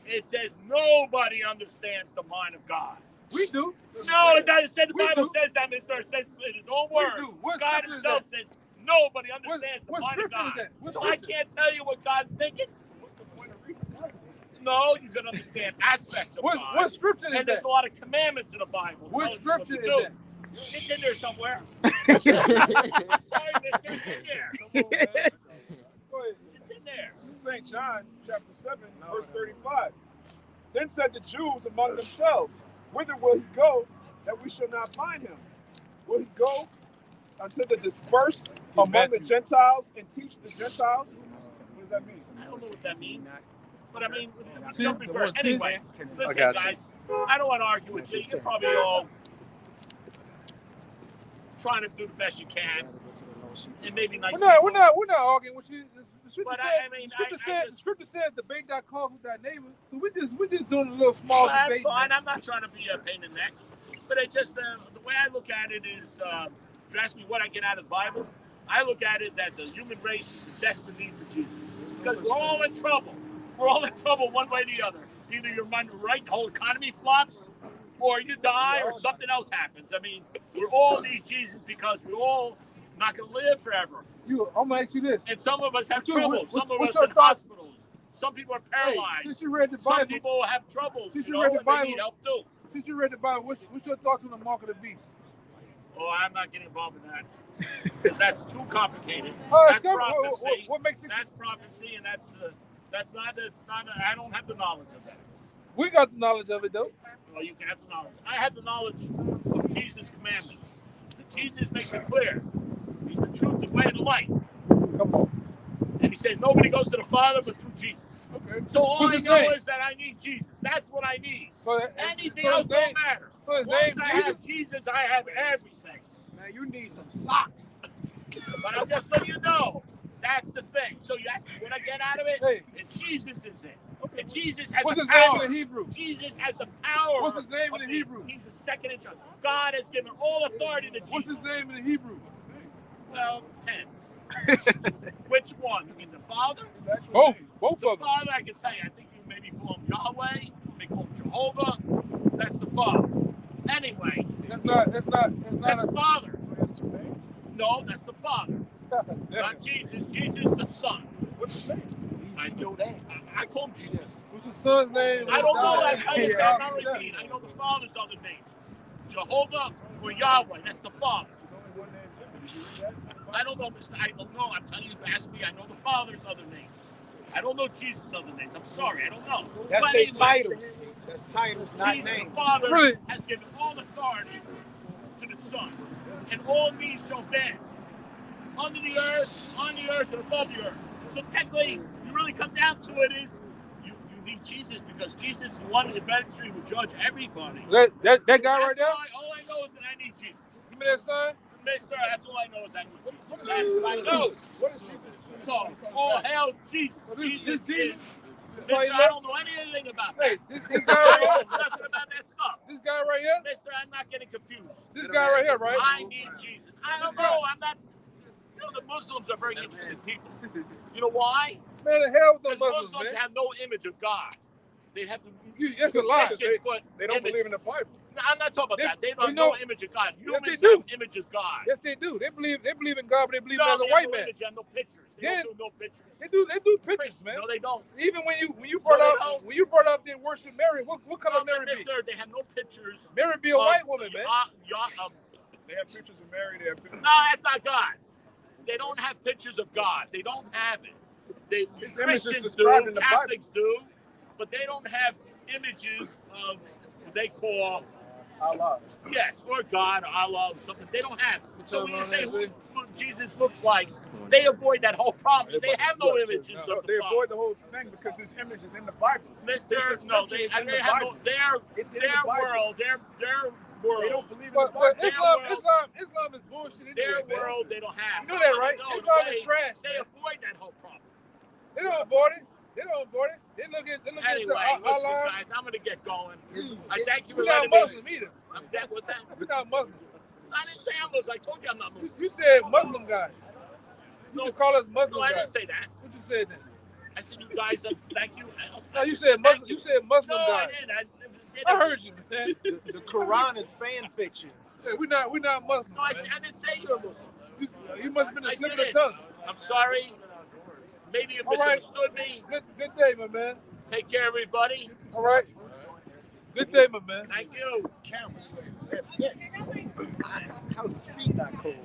It says nobody understands the mind of God. We do. No, it doesn't say the We Bible do. says that, mister. It says in his own We words. do. What God scripture is himself that? says nobody understands What the mind of scripture is God. that? What So I scripture? can't tell you what God's thinking. No, you can understand aspects of God. What scripture is And there's that? a lot of commandments in the Bible. What Tells you scripture to is do. that? It's in there somewhere. Sorry, mister. It's in there. 7, verse 35. Then said the Jews among themselves, whither will he go, that we shall not find him? Will he go unto the dispersed among the Gentiles and teach the Gentiles? What does that mean? I don't know what that means. But I mean, Ten, jumping the for word anyway. ten. Listen, I got you. guys, I don't want to argue with you. You're probably all trying to do the best you can, and maybe nice. We're not arguing with you. The scripture But says, I mean, the scripture says debate thy cause with thy neighbor. So we're just doing a little small That's debate. fine. I'm not trying to be a pain in the neck, but it just the way I look at it is, you ask me what I get out of the Bible. I look at it that the human race is in desperate need for Jesus because we're all in trouble. We're all in trouble one way or the other. Either you're on the right, the whole economy flops, or you die, or something else happens. I mean, we all need Jesus because we're all not going to live forever. I'm gonna ask you this. And some of us have What's your- trouble. what's- Some of what's us your in thoughts? hospitals. Some people are Hey, paralyzed. since you read the Some Bible, people have troubles, Since you you know, read the and they Bible- need help too. since you read the Bible, what's your thoughts on the mark of the beast? Oh, I'm not getting involved in that because that's too complicated. It's That's coming. prophecy. What makes it? That's prophecy, and that's not. I don't have the knowledge of that. We got the knowledge of it though. Well, you can have the knowledge. I have the knowledge of Jesus' commandments. And Jesus makes it clear. He's the truth, the way, and the light. Come on. And he says nobody goes to the Father but through Jesus. Okay. So all What's I his know name? is that I need Jesus. That's what I need. So Anything so else his name- don't matter. So his Once name I have Jesus, I have everything. Man, you need some socks. But I'm just letting you know. That's the thing. So you ask me what I get out of it? Hey. And Jesus is it. And Jesus has What's the his name power. in the Hebrew? Jesus has the power. What's his name in of the Hebrew? He's the second in charge. God has given all authority to What's Jesus. his name in the Hebrew? Well, 10. Which one? You mean the Father? His actual Both name. of The them. Father, I can tell you. I think you maybe call him Yahweh. You may call him Jehovah. That's the Father. Anyway, That's not that's a the Father. So he has two names? No, that's the Father. Not Jesus. Jesus the Son. What's his name? I Easy know that. I call him Jesus. What's his son's name? I don't know. I tell you, Yeah. I'm not repeating. I know the Father's other names. Jehovah or Yahweh. That's the Father. There's only one name. Did you read that? I don't know, Mister. I don't know. I'm telling you, ask me. I know the Father's other names. I don't know Jesus' other names. I'm sorry. I don't know. That's But their anyway, titles. That's titles, not Jesus the names. Father Really? has given all authority to the Son, and all knees shall bend under the earth, on the earth, and above the earth. So technically, you really come down to it is you need Jesus because Jesus is the one who eventually will judge everybody. That guy right That's there? all I know is that I need Jesus. Give me that sign. Mister, that's all I know is I need Jesus. That's what I know. What is Jesus? So, all hail Jesus. Jesus Jesus. is. That's all Mister, you I know? don't know anything about Hey, that. this guy I right don't here. know nothing about that stuff. This guy right here. Mister, I'm not getting confused. This guy right here, right? I need Jesus. I don't know. I'm not. You know, the Muslims are very interesting people. You know why? Man, the hell with Because those Muslims, Muslims man. have no image of God. They have That's a lie. Christians put They don't image. believe in the Bible. No, I'm not talking about They- that. They they don't have no know- image of God. Yes, Humans they do. have image of God. Yes, they do. They believe in God, but they believe No, him as they a have white no man. image. They have no pictures. They Yeah. don't do no pictures. They do pictures, Christians, man. No, they don't. Even when you brought No, they up don't. when you brought up they worship Mary, what color No, Mary be? Mister, they have no pictures. Mary be a white woman, man. They have pictures of Mary. They have pictures. No, that's not God. They don't have pictures of God. They don't have it. His image is Christians do, described in the Catholics do, but they don't have images of what they call Allah. yes, or God, or Allah, or something. They don't have. So when you say Tell me, who Jesus looks like, they avoid that whole problem. They have no images No, of they the avoid Father. the whole thing because his image is in the Bible. Mister, This no, description they is in they the have Bible. no. It's in Their the Bible. world, their They world, don't believe in the But Bible. Islam is bullshit anyway, their man. world, they don't have. You know that, right? No, Islam they- is trash, They man. avoid that whole problem. They don't avoid it. They don't avoid it. They look into Anyway, listen, Allah. guys, I'm gonna get going. I thank you for We're not letting me. Muslim either. What's that? We're not Muslim. I didn't say I'm Muslim. I told you I'm not Muslim. You said Muslim guys. You just call us Muslim No, I didn't guys. say that. What you said then? I said you guys. Thank you. No, you just said Muslim. thank You said Muslim No, I guys. didn't. I heard you, man. The Quran is fan fiction. Hey, we're not Muslim. No, I man. didn't say you're a Muslim. You must have been a I slip of the didn't. tongue. I'm sorry. Maybe you All right. misunderstood me. Good day, my man. Take care, everybody. All right. Good day, my man. Thank you. That's it. How's his feet not cold?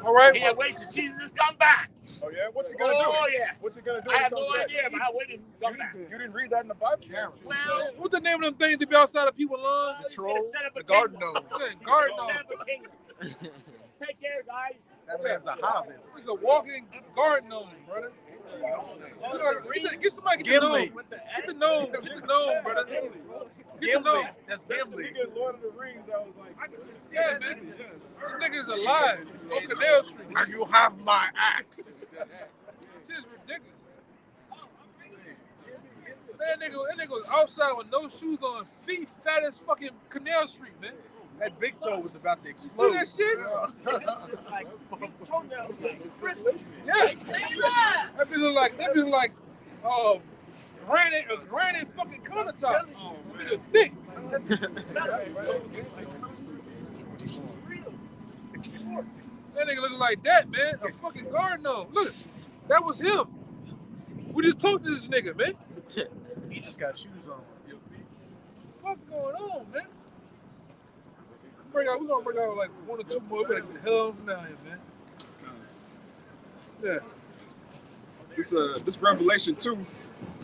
All right. Can't wait till Jesus come back. Oh yeah, what's he gonna do? Oh yes. What's he gonna do? I when he have comes no back? idea, but I wait him to come back. You didn't read that in the Bible? Well, What's the name of them things that be outside of people's lawns? he's gonna set up a The garden kingdom. gnome. Yeah, He's garden gonna set gnome. up a kingdom. Take care, guys. That man's a hobbit. It's a walking garden gnome, brother. Get somebody get the gnome. Gimli. Get the gnome. Get the gnome, brother. Get the Gimli. gnome. That's Gimli. Nigga, Lord of the Rings, I was like, Yeah, man. This nigga is alive on Canal Street. And you have my axe. Shit is ridiculous. That nigga was outside with no shoes on, feet fat as fucking Canal Street, man. That big toe was about to You see explode. that shit? Yes. That bitch look like granite fucking countertop. That bitch is thick. That nigga looking like that, man. A fucking garden gnome. Look, that was him. We just talked to this nigga, man. He just got shoes on. What's going on, man? We're gonna bring out like one or two more. We gotta get the hell on down here, man. Yeah. this Revelation 2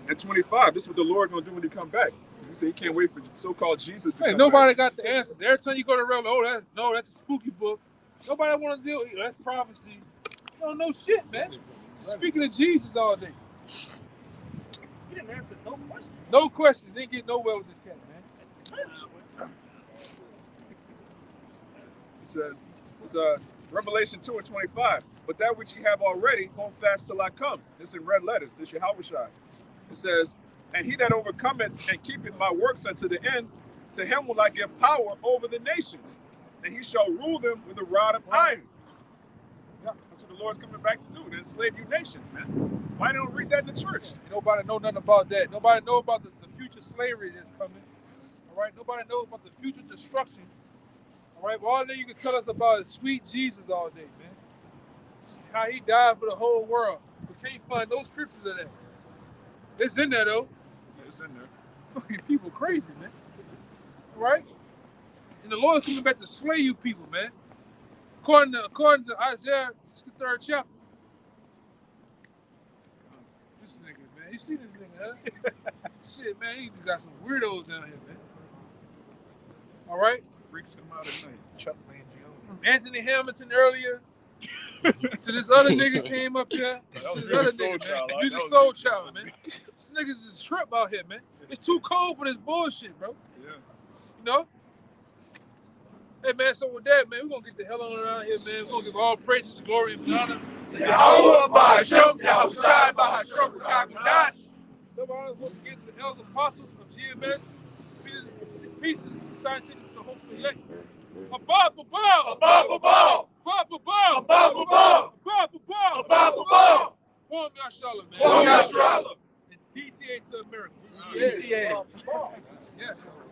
and 25. This is what the Lord gonna do when he come back. He said he can't wait for so-called Jesus to Hey, come nobody back. got the answers. Every time you go to Revelation, that's a spooky book. Nobody want to deal with it. That's prophecy. You don't know shit, man. Speaking of Jesus all day. He didn't answer no question. No questions. Didn't get nowhere with this cat, man. He says, it's Revelation 2 and 25. But that which ye have already, hold fast till I come. This in red letters. This Yahushua. It says, and he that overcometh and keepeth my works unto the end, to him will I give power over the nations, and he shall rule them with a rod of iron. Yeah, that's what the Lord's coming back to do, to enslave you nations, man. Why don't we read that in the church? Nobody know nothing about that. Nobody know about the future slavery that's coming. All right? Nobody knows about the future destruction. All right? But all that you can tell us about is sweet Jesus all day, man. How he died for the whole world. We can't find no scriptures of that. It's in there, though. Yeah, it's in there. Fucking people crazy, man. All right? And the Lord's coming back to slay you people, man. According to Isaiah, the 3rd chapter. This nigga, man. You see this nigga, huh? Shit, man. He just got some weirdos down here, man. All right? Freaks him out at night. Chuck Mangione. From Anthony Hamilton earlier to this other nigga came up here. To this other nigga, man. Music Soul Child, man. This nigga's is trip out here, man. It's too cold for this bullshit, bro. Yeah. You know? Hey, man, so with that, man, we're going to get the hell on around here, man. We're going to give all praises, glory, and honor to Yahweh Bahasham, Yahushai Bahasham, Kagudash. Nobody wants to get to the elders apostles of GMS. Peace and scientific to the hope of the elect. Above, above. Above, above. Above, above. Above, above. Above, above. Above, above. Kwame Yashala, man. Kwame Yashala. And DTA to America. DTA. Yes.